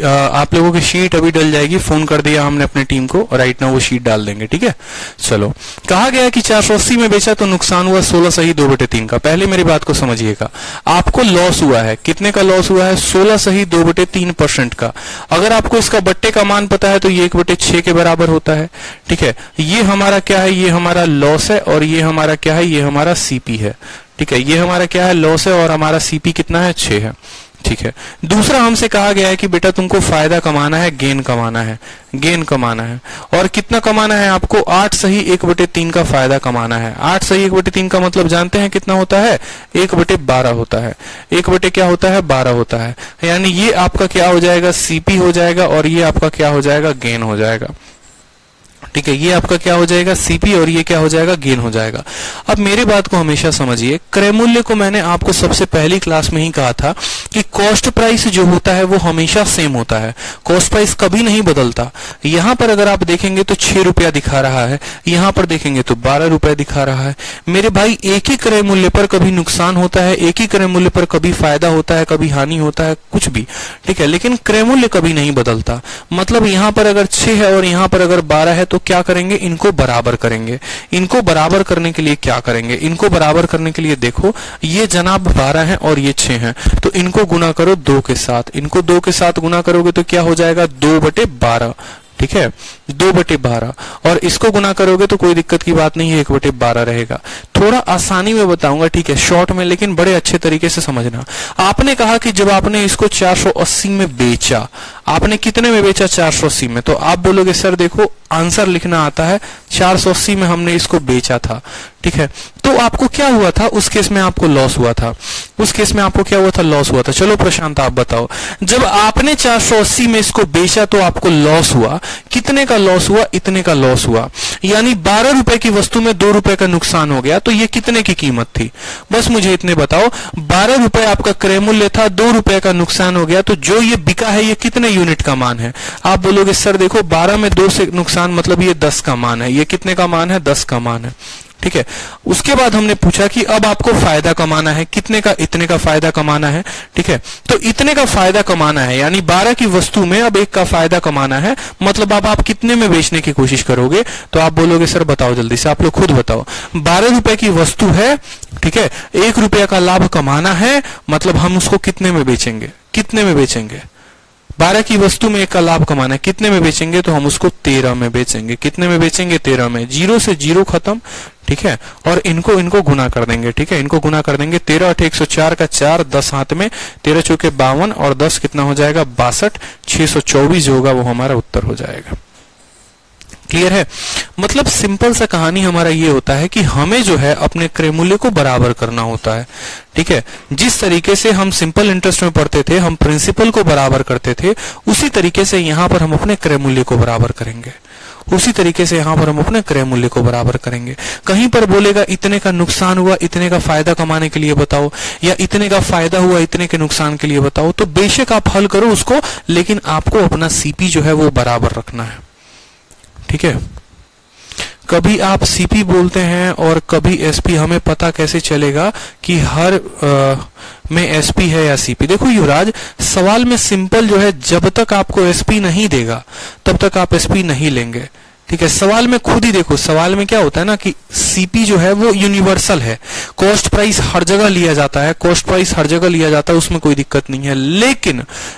आप लोगों की शीट अभी डल जाएगी, फोन कर दिया हमने अपने टीम को और राइट नाउ वो शीट डाल देंगे, ठीक है। चलो, कहा गया कि 480 में बेचा तो नुकसान हुआ 16 सही 2/3 का। पहले मेरी बात को समझिएगा, आपको लॉस हुआ है, कितने का लॉस हुआ है? 16 सही 2/3% का। अगर आपको इसका बट्टे का मान पता है तो ये 1/6 के बराबर होता है, ठीक है। ये हमारा क्या है? ये हमारा लॉस है और ये हमारा क्या है? ये हमारा सीपी है, ठीक है। ये हमारा क्या है? लॉस है और हमारा सीपी कितना है? 6 है, ठीक है। दूसरा हमसे कहा गया है कि बेटा तुमको फायदा कमाना है, गेन कमाना है, गेन कमाना है। और कितना कमाना है आपको? 8 सही 1/3 का फायदा कमाना है। 8 सही 1/3 का मतलब जानते हैं कितना होता है? 1/12 होता है। 1 क्या होता है? 12 होता है। यानी ये आपका क्या हो जाएगा? सीपी हो जाएगा और ये आपका क्या हो जाएगा? गेन हो जाएगा, ठीक है। ये आपका क्या हो जाएगा? सीपी और ये क्या हो जाएगा? गेन हो जाएगा। अब मेरी बात को हमेशा समझिए, क्रय मूल्य को मैंने आपको सबसे पहली क्लास में ही कहा था कि कॉस्ट प्राइस जो होता है वो हमेशा सेम होता है, कॉस्ट प्राइस कभी नहीं बदलता। यहां पर अगर आप देखेंगे तो 6 रुपया दिखा रहा है, यहां पर देखेंगे तो 12 रुपया दिखा रहा है। मेरे भाई, एक ही क्रय मूल्य पर कभी नुकसान होता है, एक ही क्रय मूल्य पर कभी फायदा होता है, कभी हानि होता है, कुछ भी, ठीक है। लेकिन क्रय मूल्य कभी नहीं बदलता। मतलब यहां पर अगर 6 है और यहां पर अगर 12 है तो क्या करेंगे? इनको बराबर करेंगे। इनको बराबर करने के लिए क्या करेंगे? इनको बराबर करने के लिए देखो, ये जनाब 12 है और ये 6 है, तो इनको गुना करो 2 के साथ। इनको 2 के साथ गुना करोगे तो क्या हो जाएगा? 2/12, ठीक है, 2/12। और इसको गुना करोगे तो कोई दिक्कत की बात नहीं है, 1/12 रहेगा। थोड़ा आसानी में बताऊंगा, ठीक है, शॉर्ट में, लेकिन बड़े अच्छे तरीके से समझना। आपने कहा कि जब आपने इसको 480 में बेचा, आपने कितने में बेचा? 480 में। तो आप बोलोगे सर देखो, आंसर लिखना आता है, 480 में हमने इसको बेचा था, ठीक है। तो आपको क्या हुआ था? उस केस में आपको लॉस हुआ था। उस केस में आपको क्या हुआ था? लॉस हुआ था। चलो प्रशांत आप बताओ, जब आपने 480 में इसको बेचा तो आपको लॉस हुआ, कितने का लॉस हुआ? इतने का लॉस हुआ। यानी 12 रुपए की वस्तु में 2 रुपए का नुकसान हो गया, तो ये कितने की कीमत थी? बस मुझे इतने बताओ। 12 रुपए आपका क्रय मूल्य था, 2 रुपए का नुकसान हो गया, तो जो ये बिका है ये कितने यूनिट का मान है? आप बोलोगे सर देखो, 12 में 2 से नुकसान मतलब ये 10 का मान है। ये कितने का मान है? 10 का मान है, ठीक है। उसके बाद हमने पूछा कि अब आपको फायदा कमाना है, कितने का? इतने का फायदा कमाना है, ठीक है। तो इतने का फायदा कमाना है, यानी 12 की वस्तु में अब 1 का फायदा कमाना है। मतलब अब आप कितने में बेचने की कोशिश करोगे? तो आप बोलोगे सर बताओ जल्दी से, आप लोग खुद बताओ। 12 रुपए की वस्तु है, ठीक है, 1 रुपया का लाभ कमाना है, मतलब हम उसको कितने में बेचेंगे? कितने में बेचेंगे? 12 की वस्तु में 1 का लाभ कमाना है, कितने में बेचेंगे? तो हम उसको 13 में बेचेंगे। कितने में बेचेंगे? 13 में। 0 से 0 खत्म, ठीक है। और इनको गुना कर देंगे, ठीक है, इनको गुना कर देंगे। 13 8 104 का 4, 10 हाथ में, 13 चौके 52 और 10 कितना हो जाएगा? 62। 624 जो होगा वो हमारा उत्तर हो जाएगा। क्लियर है? मतलब सिंपल सा कहानी हमारा ये होता है कि हमें जो है अपने क्रय मूल्य को बराबर करना होता है, ठीक है। जिस तरीके से हम सिंपल इंटरेस्ट में पढ़ते थे, हम प्रिंसिपल को बराबर करते थे, उसी तरीके से यहां पर हम अपने क्रय मूल्य को बराबर करेंगे। उसी तरीके से यहां पर हम अपने क्रय मूल्य को बराबर करेंगे। कहीं पर बोलेगा इतने का नुकसान हुआ, इतने का फायदा कमाने के लिए बताओ, या इतने का फायदा हुआ, इतने के नुकसान के लिए बताओ, तो बेशक आप हल करो उसको, लेकिन आपको अपना सीपी जो है वो बराबर रखना है, ठीक है। कभी आप सीपी बोलते हैं और कभी एसपी, हमें पता कैसे चलेगा कि हर में एसपी है या सीपी? देखो युवराज, सवाल में सिंपल जो है, जब तक आपको एसपी नहीं देगा तब तक आप एसपी नहीं लेंगे। ठीक है, सवाल में खुद ही देखो, सवाल में क्या होता है ना कि सीपी जो है वो यूनिवर्सल है, कॉस्ट प्राइस हर जगह लिया जाता है, कॉस्ट प्राइस हर जगह लिया जाता है, उसमें कोई दिक्कत नहीं है।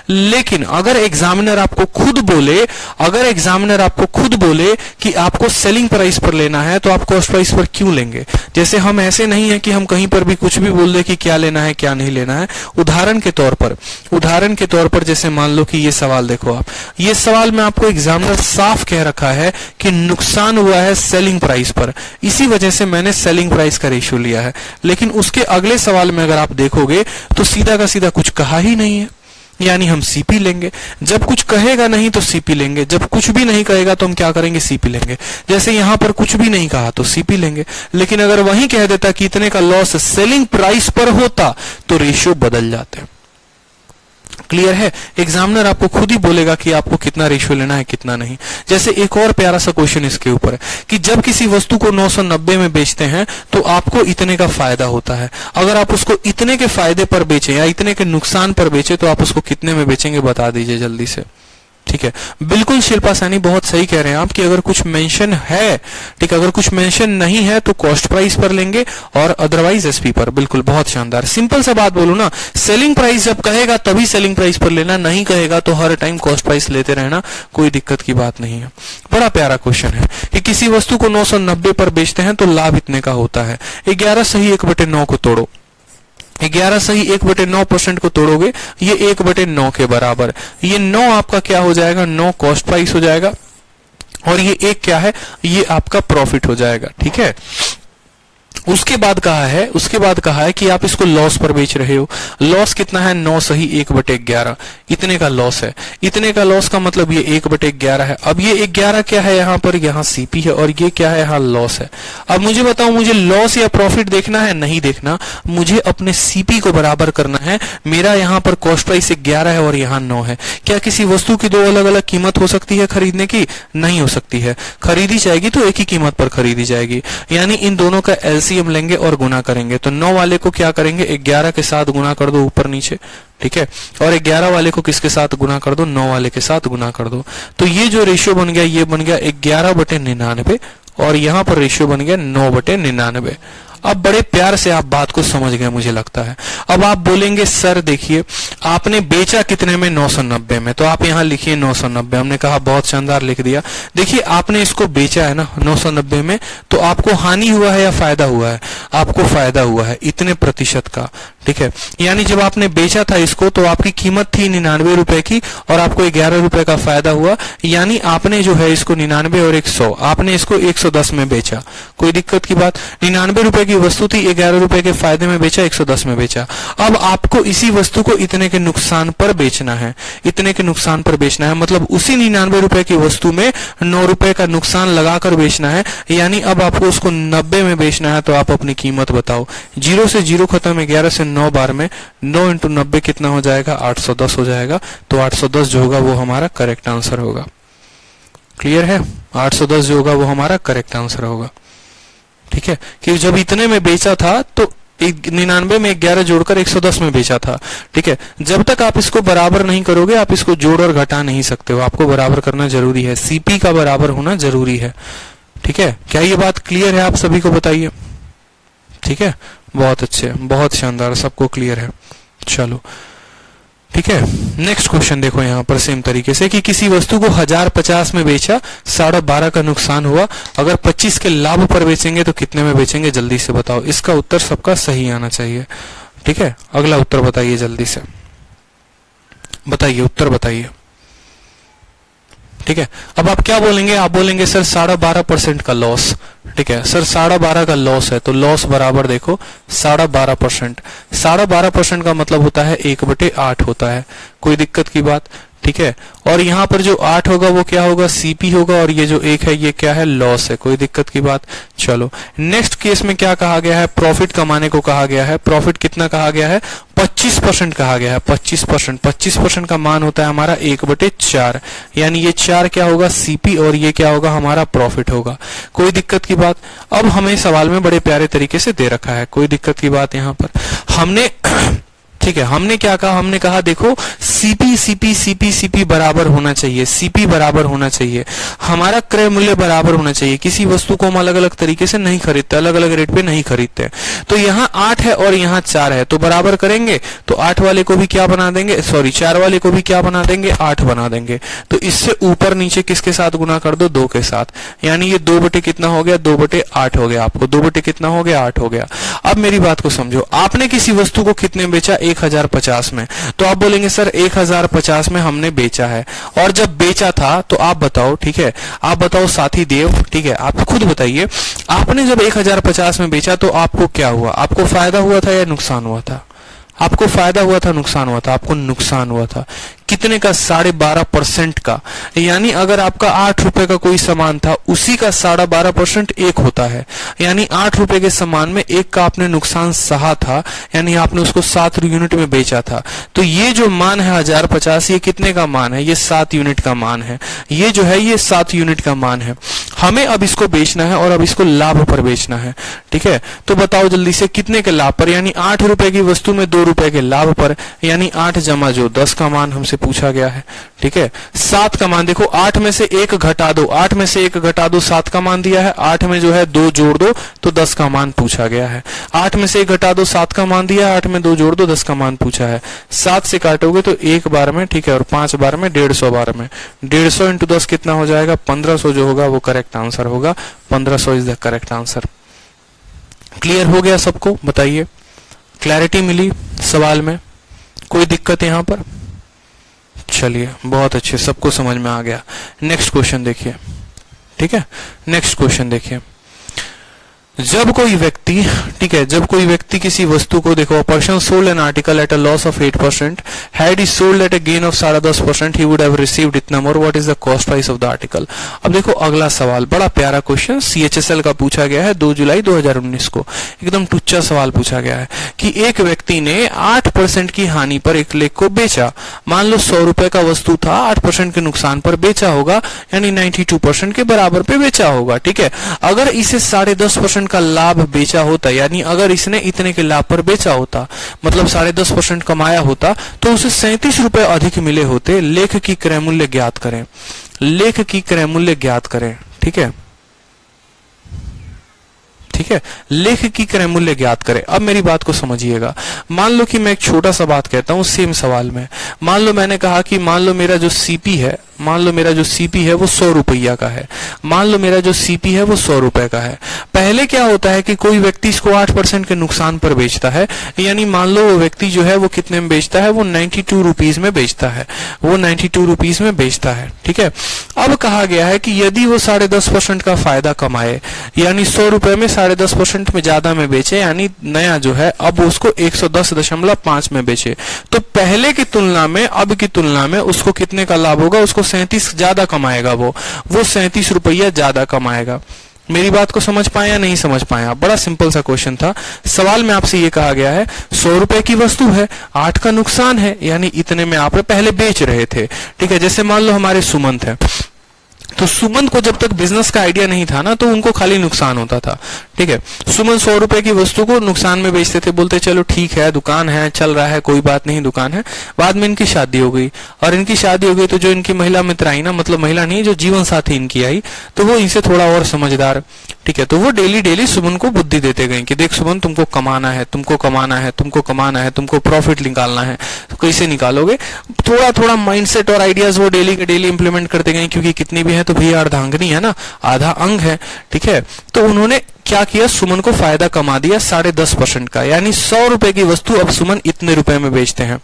लेकिन अगर एग्जामिनर आपको खुद बोले, अगर एग्जामिनर आपको खुद बोले कि आपको सेलिंग प्राइस पर लेना है, तो आप कॉस्ट प्राइस पर क्यों लेंगे? जैसे हम ऐसे नहीं है कि हम कहीं पर भी कुछ भी बोल दे कि क्या लेना है क्या नहीं लेना है। उदाहरण के तौर पर जैसे मान लो कि ये सवाल देखो आप, ये सवाल में आपको एग्जामिनर साफ कह रखा है कि नुकसान हुआ है सेलिंग प्राइस पर, इसी वजह से मैंने सेलिंग प्राइस का रेशियो लिया है। लेकिन उसके अगले सवाल में अगर आप देखोगे तो सीधा का सीधा कुछ कहा ही नहीं है, यानी हम सीपी लेंगे। जब कुछ कहेगा नहीं तो सीपी लेंगे, जब कुछ भी नहीं कहेगा तो हम क्या करेंगे? सीपी लेंगे। जैसे यहां पर कुछ भी नहीं कहा तो सीपी लेंगे, लेकिन अगर वहीं कह देता कि इतने का लॉस सेलिंग प्राइस पर होता तो रेशियो बदल जाते। क्लियर है? एग्जामिनर आपको खुद ही बोलेगा कि आपको कितना रेशियो लेना है कितना नहीं। जैसे एक और प्यारा सा क्वेश्चन इसके ऊपर है कि जब किसी वस्तु को 990 में बेचते हैं तो आपको इतने का फायदा होता है, अगर आप उसको इतने के फायदे पर बेचें या इतने के नुकसान पर बेचें तो आप उसको कितने में बेचेंगे? बता दीजिए जल्दी से। ठीक है, बिल्कुल शिल्पा सैनी बहुत सही कह रहे हैं आप कि अगर कुछ मेंशन है, ठीक है, अगर कुछ मेंशन नहीं है तो कॉस्ट प्राइस पर लेंगे और अदरवाइज एसपी पर। बिल्कुल, बहुत शानदार। सिंपल सा बात बोलूं ना, सेलिंग प्राइस जब कहेगा तभी सेलिंग प्राइस पर लेना, नहीं कहेगा तो हर टाइम कॉस्ट प्राइस लेते रहना, कोई दिक्कत की बात नहीं है। बड़ा प्यारा क्वेश्चन है कि किसी वस्तु को 990 पर बेचते हैं तो लाभ इतने का होता है। 11 सही 1/9 को तोड़ो, 11 सही 1/9% को तोड़ोगे, ये 1/9 के बराबर, ये 9 आपका क्या हो जाएगा? 9 कॉस्ट प्राइस हो जाएगा और ये 1 क्या है? ये आपका प्रॉफिट हो जाएगा। ठीक है, उसके बाद कहा है कि आप इसको लॉस पर बेच रहे हो। लॉस कितना है? 9 सही 1/11, इतने का लॉस है। इतने का लॉस का मतलब ये 1/11 है। अब ये 11 क्या है? यहाँ पर यहाँ सीपी है और ये क्या है? यहाँ लॉस है। अब मुझे बताओ, मुझे लॉस या प्रॉफिट देखना है? नहीं देखना, मुझे अपने सीपी को बराबर करना है। मेरा यहाँ पर कॉस्ट प्राइस 11 है और यहाँ 9 है। क्या किसी वस्तु की दो अलग अलग कीमत हो सकती है खरीदने की? नहीं हो सकती है। खरीदी जाएगी तो एक ही कीमत पर खरीदी जाएगी, यानी इन दोनों का एलसीएम लेंगे और गुना करेंगे। तो 9 वाले को क्या करेंगे? 11 के साथ गुना कर दो ऊपर नीचे, ठीक है, और 11 वाले को किसके साथ गुना कर दो? 9 वाले के साथ गुना कर दो। तो ये जो रेशियो बन गया, ये बन गया 11/99 और यहां पर रेशियो बन गया 9/99। अब बड़े प्यार से आप बात को समझ गए मुझे लगता है। अब आप बोलेंगे सर देखिए आपने बेचा कितने में? 990 में, तो आप यहां लिखिए 990। हमने कहा बहुत शानदार, लिख दिया। देखिए आपने इसको बेचा है ना 990 में, तो आपको हानि हुआ है या फायदा हुआ है? आपको फायदा हुआ है, इतने प्रतिशत का। ठीक है, यानी जब आपने बेचा था इसको तो आपकी कीमत थी 99 रुपए की और आपको 11 रुपए का फायदा हुआ, यानी आपने जो है इसको 99 और 100, आपने इसको 110 में बेचा। कोई दिक्कत की बात? 99 रुपए की वस्तु थी, 11 रुपए के फायदे में बेचा, 110 में बेचा। अब आपको इसी वस्तु को इतने के नुकसान पर बेचना है, इतने के नुकसान पर बेचना है, मतलब उसी 99 रुपए की वस्तु में 9 रुपए का नुकसान लगाकर बेचना है, यानी अब आपको उसको 90 में बेचना है। तो आप अपनी कीमत बताओ। 0 से 0 खत्म, 11 से 9 बार में 9 × 90 कितना हो जाएगा? 810 हो जाएगा। तो 810 जो होगा वो हमारा करेक्ट आंसर होगा। क्लियर है? 810 जो होगा वो हमारा करेक्ट आंसर होगा। ठीक है, कि जब इतने में बेचा था तो 99 में 11 जोड़कर 110 में बेचा था। ठीक है, जब तक आप इसको बराबर नहीं करोगे आप इसको जोड़ और घटा नहीं सकते हो, आपको बराबर करना जरूरी है, सीपी का बराबर होना जरूरी है। ठीक है, क्या ये बात क्लियर है? आप सभी को बताइए। ठीक है, बहुत अच्छे, बहुत शानदार, सबको क्लियर है। चलो ठीक है, नेक्स्ट क्वेश्चन देखो यहाँ पर सेम तरीके से कि किसी वस्तु को 1050 में बेचा, 12.5 का नुकसान हुआ, अगर 25 के लाभ पर बेचेंगे तो कितने में बेचेंगे? जल्दी से बताओ। इसका उत्तर सबका सही आना चाहिए। ठीक है, अगला उत्तर बताइए जल्दी से, बताइए उत्तर बताइए। ठीक है, अब आप क्या बोलेंगे? आप बोलेंगे सर 12.5% का लॉस। ठीक है सर, 12.5 का लॉस है तो लॉस बराबर देखो 12.5%। 12.5% का मतलब होता है 1/8 होता है। कोई दिक्कत की बात? ठीक है। और यहाँ पर जो 8 होगा वो क्या होगा, सीपी होगा, और ये जो 1 है ये क्या है, लॉस है। कोई दिक्कत की बात। चलो नेक्स्ट केस में क्या कहा गया है, प्रॉफिट कमाने को कहा गया है। प्रॉफिट कितना कहा गया है, 25% कहा गया है। 25%, 25% का मान होता है हमारा 1/4, यानी ये 4 क्या होगा, सीपी, और ये क्या होगा, हमारा प्रॉफिट होगा। कोई दिक्कत की बात। अब हमें सवाल में बड़े प्यारे तरीके से दे रखा है, कोई दिक्कत की बात यहाँ पर हमने ठीक है, हमने क्या कहा, हमने कहा देखो सीपी सीपी सीपी सीपी बराबर होना चाहिए, सीपी बराबर होना चाहिए, हमारा क्रय मूल्य बराबर होना चाहिए। किसी वस्तु को हम अलग अलग तरीके से नहीं खरीदते, अलग अलग रेट पे नहीं खरीदते। तो यहाँ 8 है और यहाँ 4 है, तो बराबर करेंगे तो 8 वाले को भी क्या बना देंगे, सॉरी 4 वाले को भी क्या बना देंगे, 8 बना देंगे। तो इससे ऊपर नीचे किसके साथ गुना कर दो, 2 के साथ, यानी ये 2 बटे कितना हो गया, 2/8 हो गया। आपको 2 बटे कितना हो गया, 8 हो गया। अब मेरी बात को समझो, आपने किसी वस्तु को कितने में बेचा, 1050 में, तो आप बोलेंगे सर 1050 में हमने बेचा है, और जब बेचा था तो आप बताओ, ठीक है, आप बताओ साथी देव, ठीक है, आप खुद बताइए, आपने जब 1050 में बेचा तो आपको क्या हुआ, आपको फायदा हुआ था या नुकसान हुआ था, आपको फायदा हुआ था, नुकसान हुआ था, आपको नुकसान हुआ था। कितने का, 12.5% का, यानी अगर आपका 8 रुपए का कोई सामान था, उसी का 12.5% 1 होता है, यानी 8 रुपए के सामान में 1 का आपने नुकसान सहा था, यानी आपने उसको 7 यूनिट में बेचा था। तो ये जो मान है 1050, ये कितने का मान है, ये 7 यूनिट का मान है, ये जो है ये 7 यूनिट का मान है। हमें अब इसको बेचना है और अब इसको लाभ पर बेचना है, ठीक है। तो बताओ जल्दी से कितने के लाभ पर, यानी 8 रुपए की वस्तु में 2 रुपए के लाभ पर, यानी 8 जमा जो 10 का मान हमसे पूछा गया है, ठीक है। 7 का मान देखो, 8 में से 1 घटा दो, 8 में से 1 घटा दो, 7 का मान दिया है, 8 में जो है 2 जोड़ दो तो 10 का मान पूछा गया है। 8 में से 1 घटा दो, 7 का मान दिया है, 8 में 2 जोड़ दो, 10 का मान पूछा है। 7 से काटोगे तो 1 बार में, ठीक है, और 5 बार में 150 बार में, 150 इंटू 10 कितना हो जाएगा, 1500 जो होगा वो करेक्ट आंसर होगा। 1500 is the correct answer. Clear हो गया सबको, बताइए, क्लैरिटी मिली सवाल में, कोई दिक्कत यहां पर? चलिए बहुत अच्छे, सबको समझ में आ गया। नेक्स्ट क्वेश्चन देखिए, ठीक है, नेक्स्ट क्वेश्चन देखिए। जब कोई व्यक्ति, ठीक है, जब कोई व्यक्ति किसी वस्तु को, देखो, person sold an article at a loss of 8%, had he sold at a gain of 10.5%, he would have received इतना more, what is the cost price of the article. अब देखो अगला सवाल, बड़ा प्यारा क्वेश्चन, CHSL का पूछा गया है 2 जुलाई 2019 को, एकदम टुच्चा सवाल पूछा गया है कि एक व्यक्ति ने 8% की हानि पर एक लेख को बेचा। मान लो 100 रुपए का वस्तु था, 8% के नुकसान पर बेचा होगा, यानी 92% के बराबर पे बेचा होगा, ठीक है। अगर इसे 10.5% का लाभ बेचा होता, यानी अगर इसने इतने के लाभ पर बेचा होता, मतलब 10.5% कमाया होता, तो उसे 37 रुपए अधिक मिले होते। लेख की क्रय मूल्य ज्ञात करें, लेख की क्रय मूल्य ज्ञात करें, ठीक है, ठीक है, लेख की क्रय मूल्य ज्ञात करें। अब मेरी बात को समझिएगा, मान लो कि मैं एक छोटा सा बात कहता हूं सेम सवाल में। मान लो मैंने कहा कि मान लो मेरा जो सीपी है, मान लो मेरा जो सीपी है वो 100 रुपया का है, मान लो मेरा जो सीपी है वो 100 रुपए का है। पहले क्या होता है कि कोई व्यक्ति इसको 8% के नुकसान पर बेचता है, यानी मान लो वो व्यक्ति जो है वो कितने में बेचता है, वो 92 रुपीज में बेचता है, वो 92 रुपीज में बेचता है, ठीक है। अब कहा गया है कि यदि वो 10.5% का फायदा कमाए, यानी 100 रुपए में 10.5% में ज्यादा में बेचे, यानी नया जो है अब उसको 110.5 में बेचे, तो पहले की तुलना में, अब की तुलना में उसको कितने का लाभ होगा, उसको 37 ज्यादा कमाएगा, वो 37 रुपया ज्यादा कमाएगा। मेरी बात को समझ पाए या नहीं समझ पाए? बड़ा सिंपल सा क्वेश्चन था। सवाल में आपसे ये कहा गया है 100 रुपए की वस्तु है, 8 का नुकसान है, यानी इतने में आप पहले बेच रहे थे, ठीक है। जैसे मान लो हमारे सुमंत है, तो सुमंत को जब तक बिजनेस का आइडिया नहीं था ना, तो उनको खाली नुकसान होता था, ठीक है। सुमंत 100 रुपए की वस्तु को नुकसान में बेचते थे, बोलते चलो ठीक है, दुकान है, चल रहा है, कोई बात नहीं, दुकान है। बाद में इनकी शादी हो गई, और इनकी शादी हो गई तो जो इनकी महिला मित्र आई ना, मतलब महिला नहीं, जो जीवन साथी इनकी आई, तो वो इनसे थोड़ा और समझदार, ठीक है। तो वो डेली डेली सुमन को बुद्धि देते गए कि देख सुमन, तुमको कमाना है, तुमको कमाना है, तुमको कमाना है, तुमको प्रॉफिट निकालना है, तो कैसे निकालोगे? थोड़ा थोड़ा माइंडसेट और आइडियाज वो डेली के डेली इंप्लीमेंट करते गए, क्योंकि कितनी भी है तो भैया अर्धांगिनी है ना, आधा अंग है, ठीक है। तो उन्होंने क्या किया, सुमन को फायदा कमा दिया 10.5% का, यानी 100 रुपए की वस्तु अब सुमन इतने रुपए में बेचते हैं,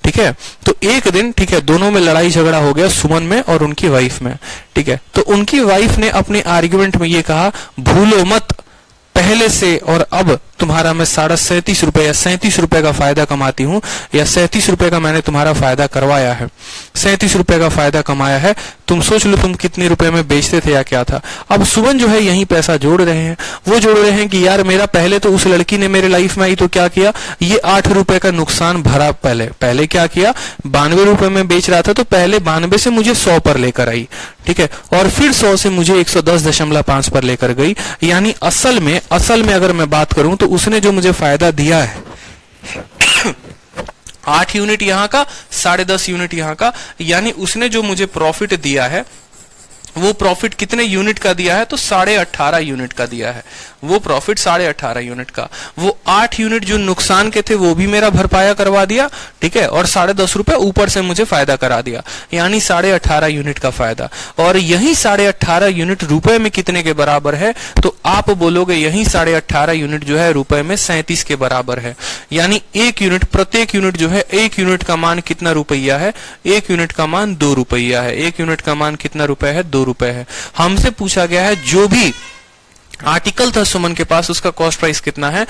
ठीक है। तो एक दिन, ठीक है, दोनों में लड़ाई झगड़ा हो गया, सुमन में और उनकी वाइफ में, ठीक है। तो उनकी वाइफ ने अपने आर्ग्यूमेंट में ये कहा, भूलो मत, पहले से और अब तुम्हारा मैं 37.5 रुपए या 37 रुपए का फायदा कमाती हूँ, या 37 रुपए का मैंने तुम्हारा फायदा करवाया है, 37 रुपए का फायदा कमाया है, तुम सोच लो तुम कितने रुपए में बेचते थे या क्या था। अब सुमन जो है यही पैसा जोड़ रहे हैं, वो जोड़ रहे हैं कि यार मेरा पहले तो उस लड़की ने मेरे लाइफ में आई तो क्या किया, ये 8 रुपए का नुकसान भरा। पहले क्या किया, 92 रुपए में बेच रहा था तो पहले 92 से मुझे 100 पर लेकर आई, ठीक है, और फिर 100 से मुझे 110.5 पर लेकर गई। यानी असल में अगर मैं बात करूं तो उसने जो मुझे फायदा दिया है 8 यूनिट यहां का, 10.5 यूनिट यहां का, यानी उसने जो मुझे प्रॉफिट दिया है वो प्रॉफिट कितने यूनिट का दिया है, तो 18.5 यूनिट का दिया है। वो प्रॉफिट 18.5 यूनिट का, वो 8 यूनिट जो नुकसान के थे वो भी मेरा भरपाया करवा दिया, ठीक है, और 10.5 रुपए ऊपर से मुझे फायदा करा दिया, यानी 18.5 यूनिट का फायदा। और यही 18.5 यूनिट रुपए में कितने के बराबर है, तो आप बोलोगे यही 18.5 यूनिट जो है रुपए में 37 के बराबर है। यानी एक यूनिट, प्रत्येक यूनिट जो है, एक यूनिट का मान कितना रुपया है, एक यूनिट का मान 2 रुपया है। एक यूनिट का मान कितना रुपए है, 2 रुपए है। हमसे पूछा गया है जो भी आर्टिकल था सुमन के पास उसका कॉस्ट प्राइस कितना है,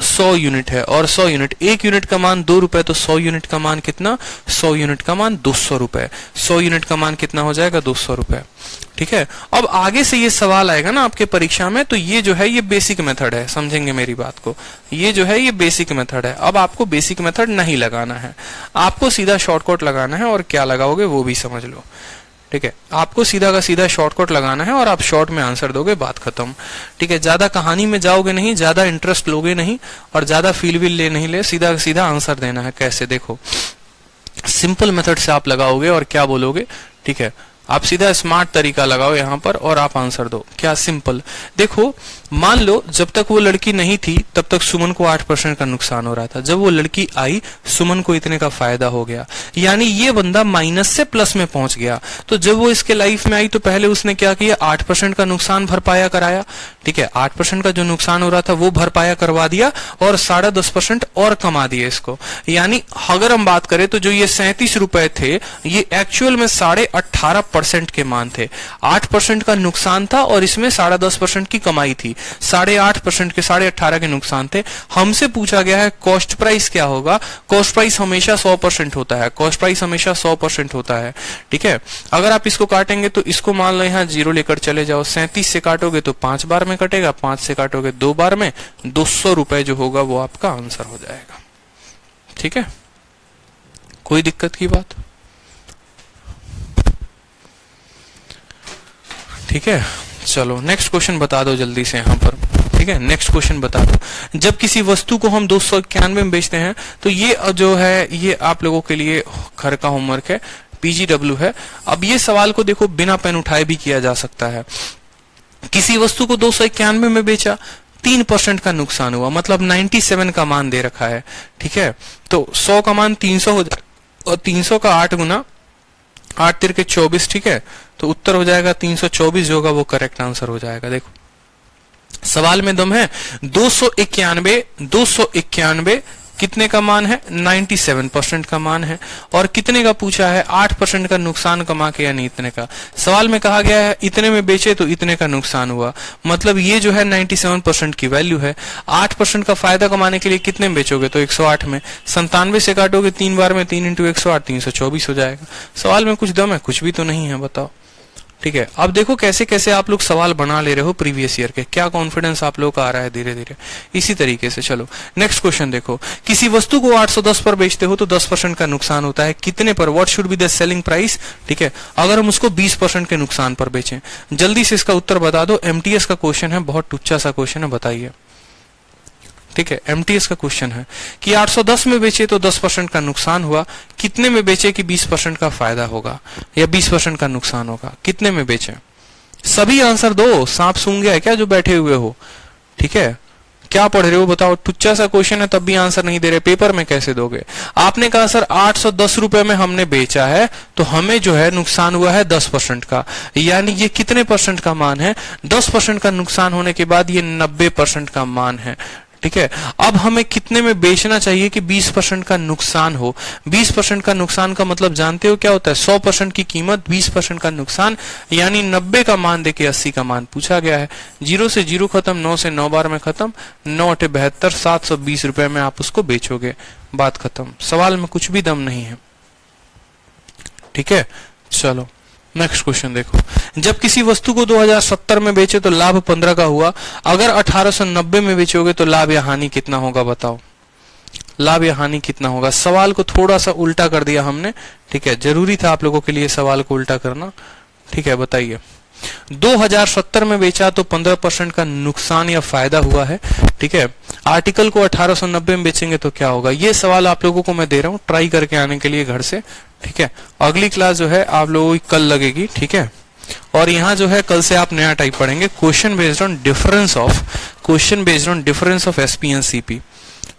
100 यूनिट है, और 100 यूनिट, एक यूनिट का मान 2 रुपए, तो 100 यूनिट का मान कितना, 100 यूनिट का मान 200 रुपए, 100 यूनिट का मान कितना हो जाएगा, 200 रुपए, ठीक है। अब आगे से ये सवाल आएगा ना आपके परीक्षा में, तो ये जो है ये बेसिक मेथड है, समझेंगे मेरी बात को, ये जो है ये बेसिक मेथड है। अब आपको बेसिक मेथड नहीं लगाना है, आपको सीधा शॉर्टकट लगाना है, और क्या लगाओगे वो भी समझ लो, ठीक है। आपको सीधा का सीधा शॉर्टकट लगाना है और आप शॉर्ट में आंसर दोगे, बात खत्म, ठीक है। ज्यादा कहानी में जाओगे नहीं, ज्यादा इंटरेस्ट लोगे नहीं, और ज्यादा फील विल नहीं ले, सीधा का सीधा आंसर देना है। कैसे, देखो सिंपल मेथड से आप लगाओगे और क्या बोलोगे, ठीक है, आप सीधा स्मार्ट तरीका लगाओ यहां पर और आप आंसर दो। क्या सिंपल, देखो मान लो जब तक वो लड़की नहीं थी तब तक सुमन को 8% का नुकसान हो रहा था, जब वो लड़की आई सुमन को इतने का फायदा हो गया, यानी ये बंदा माइनस से प्लस में पहुंच गया। तो जब वो इसके लाइफ में आई तो पहले उसने क्या किया, 8% का नुकसान भरपाया कराया, ठीक है, 8% का जो नुकसान हो रहा था वो भरपाया करवा दिया और 10.5% और कमा दिए इसको। यानी अगर हम बात करें तो जो ये 37 रुपए थे ये एक्चुअल में 18.5% के मान थे, 8% का नुकसान था और इसमें 10.5% की कमाई थी, 8.5% के 18.5 के नुकसान थे। हमसे पूछा गया है कॉस्ट प्राइस क्या होगा, कॉस्ट प्राइस हमेशा 100% होता है, कॉस्ट प्राइस हमेशा 100% होता है, ठीक है। अगर आप इसको काटेंगे तो इसको मान लो यहाँ 0 लेकर चले जाओ, 37 से काटोगे तो 5 बार में कटेगा, 5 से काटोगे 2 बार में, 200 रुपए जो होगा वो आपका आंसर हो जाएगा, ठीक है। कोई दिक्कत की बात, ठीक है। चलो नेक्स्ट क्वेश्चन बता दो जल्दी से यहाँ पर, ठीक है, नेक्स्ट क्वेश्चन बता दो। जब किसी वस्तु को हम 291 में बेचते हैं तो ये जो है ये आप लोगों के लिए घर का होमवर्क है, PGW है। अब ये सवाल को देखो बिना पेन उठाए भी किया जा सकता है। किसी वस्तु को 291 में बेचा, 3% का नुकसान हुआ, मतलब 97 का मान दे रखा है, ठीक है। तो 100 का मान 300 हो जाए और 300 का 8 गुना 8 तिरके 24, ठीक है, तो उत्तर हो जाएगा 324 जो होगा वो करेक्ट आंसर हो जाएगा। देखो सवाल में दम है, 291 कितने का मान है, 97% का मान है, और कितने का पूछा है, 8% का नुकसान कमा के, यानी इतने का। सवाल में कहा गया है इतने में बेचे तो इतने का नुकसान हुआ, मतलब ये जो है 97% की वैल्यू है। 8% का फायदा कमाने के लिए कितने में बेचोगे, तो 108 में, 97 से काटोगे 3 बार में, 3 × 108 324 हो जाएगा। सवाल में कुछ दम है, कुछ भी तो नहीं है, बताओ, ठीक है। अब देखो कैसे कैसे आप लोग सवाल बना ले रहे हो प्रीवियस ईयर के, क्या कॉन्फिडेंस आप लोग का आ रहा है धीरे धीरे, इसी तरीके से। चलो नेक्स्ट क्वेश्चन देखो, किसी वस्तु को 810 पर बेचते हो तो 10% का नुकसान होता है, कितने पर, what should be the selling price, ठीक है, अगर हम उसको 20% के नुकसान पर बेचें। जल्दी से इसका उत्तर बता दो, MTS का क्वेश्चन है, बहुत टुच्चा सा क्वेश्चन है, बताइए, ठीक है, MTS का क्वेश्चन है कि 810 में बेचे तो 10% का नुकसान हुआ, कितने में बेचे कि 20% का फायदा होगा या 20% का नुकसान होगा, कितने में बेचे। सभी आंसर दो, सांप सूंघ गया है क्या जो बैठे हुए हो, ठीक है, क्या पढ़ रहे हो बताओ, टुच्चा सा क्वेश्चन है तब भी आंसर नहीं दे रहे, पेपर में कैसे दोगे। आपने कहा सर 810 रुपए में हमने बेचा है तो हमें जो है नुकसान हुआ है 10% का, यानी ये कितने परसेंट का मान है, 10% का नुकसान होने के बाद ये 90% का मान है, ठीक है। अब हमें कितने में बेचना चाहिए कि 20% का नुकसान हो। 20% का नुकसान का मतलब जानते हो क्या होता है? 100% की कीमत, 20% का नुकसान, यानी 90 का मान देके 80 का मान पूछा गया है। 0 से 0 खत्म, 9 से 9 बार में खत्म, 9 × 72, 720 रुपए में आप उसको बेचोगे, बात खत्म। सवाल में कुछ भी दम नहीं है, ठीक है। चलो नेक्स्ट क्वेश्चन देखो। जब किसी वस्तु को 2070 में बेचे तो लाभ 15 का हुआ, अगर 1890 में बेचोगे तो लाभ या हानि कितना होगा, बताओ। लाभ या हानि कितना होगा। सवाल को थोड़ा सा उल्टा कर दिया हमने, ठीक है। जरूरी था आप लोगों के लिए सवाल को उल्टा करना, ठीक है। बताइए, 2070 में बेचा तो 15% का नुकसान या फायदा हुआ है, ठीक है। आर्टिकल को 1890 में बेचेंगे तो क्या होगा। ये सवाल आप लोगों को मैं दे रहा हूं ट्राई करके आने के लिए घर से, ठीक है। अगली क्लास जो है आप लोगों की कल लगेगी, ठीक है। और यहाँ जो है कल से आप नया टाइप पढ़ेंगे, question based on difference of SP and CP,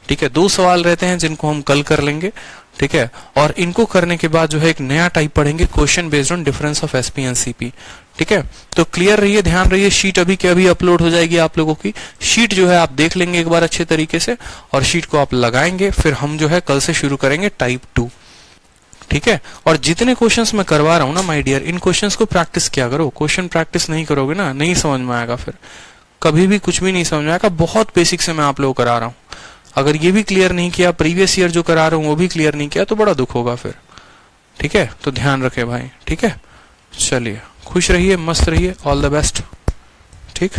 ठीक है। 2 सवाल रहते हैं जिनको हम कल कर लेंगे, ठीक है। और इनको करने के बाद जो है एक नया टाइप पढ़ेंगे, question based on difference of SP and CP, ठीक है। तो क्लियर रहिए, ध्यान रहिए। शीट अभी के अभी अपलोड हो जाएगी आप लोगों की। शीट जो है आप देख लेंगे एक बार अच्छे तरीके से, और शीट को आप लगाएंगे, फिर हम जो है कल से शुरू करेंगे टाइप 2, ठीक है। और जितने क्वेश्चंस मैं करवा रहा हूं ना माय डियर, इन क्वेश्चंस को प्रैक्टिस किया करो। क्वेश्चन प्रैक्टिस नहीं करोगे ना, नहीं समझ में आएगा, फिर कभी भी कुछ भी नहीं समझ में आएगा। बहुत बेसिक से मैं आप लोगों को करा रहा हूं। अगर ये भी क्लियर नहीं किया, प्रीवियस ईयर जो करा रहा हूं वो भी क्लियर नहीं किया, तो बड़ा दुख होगा फिर, ठीक है। तो ध्यान रखे भाई, ठीक है। चलिए खुश रहिए, मस्त रहिए, ऑल द बेस्ट, ठीक।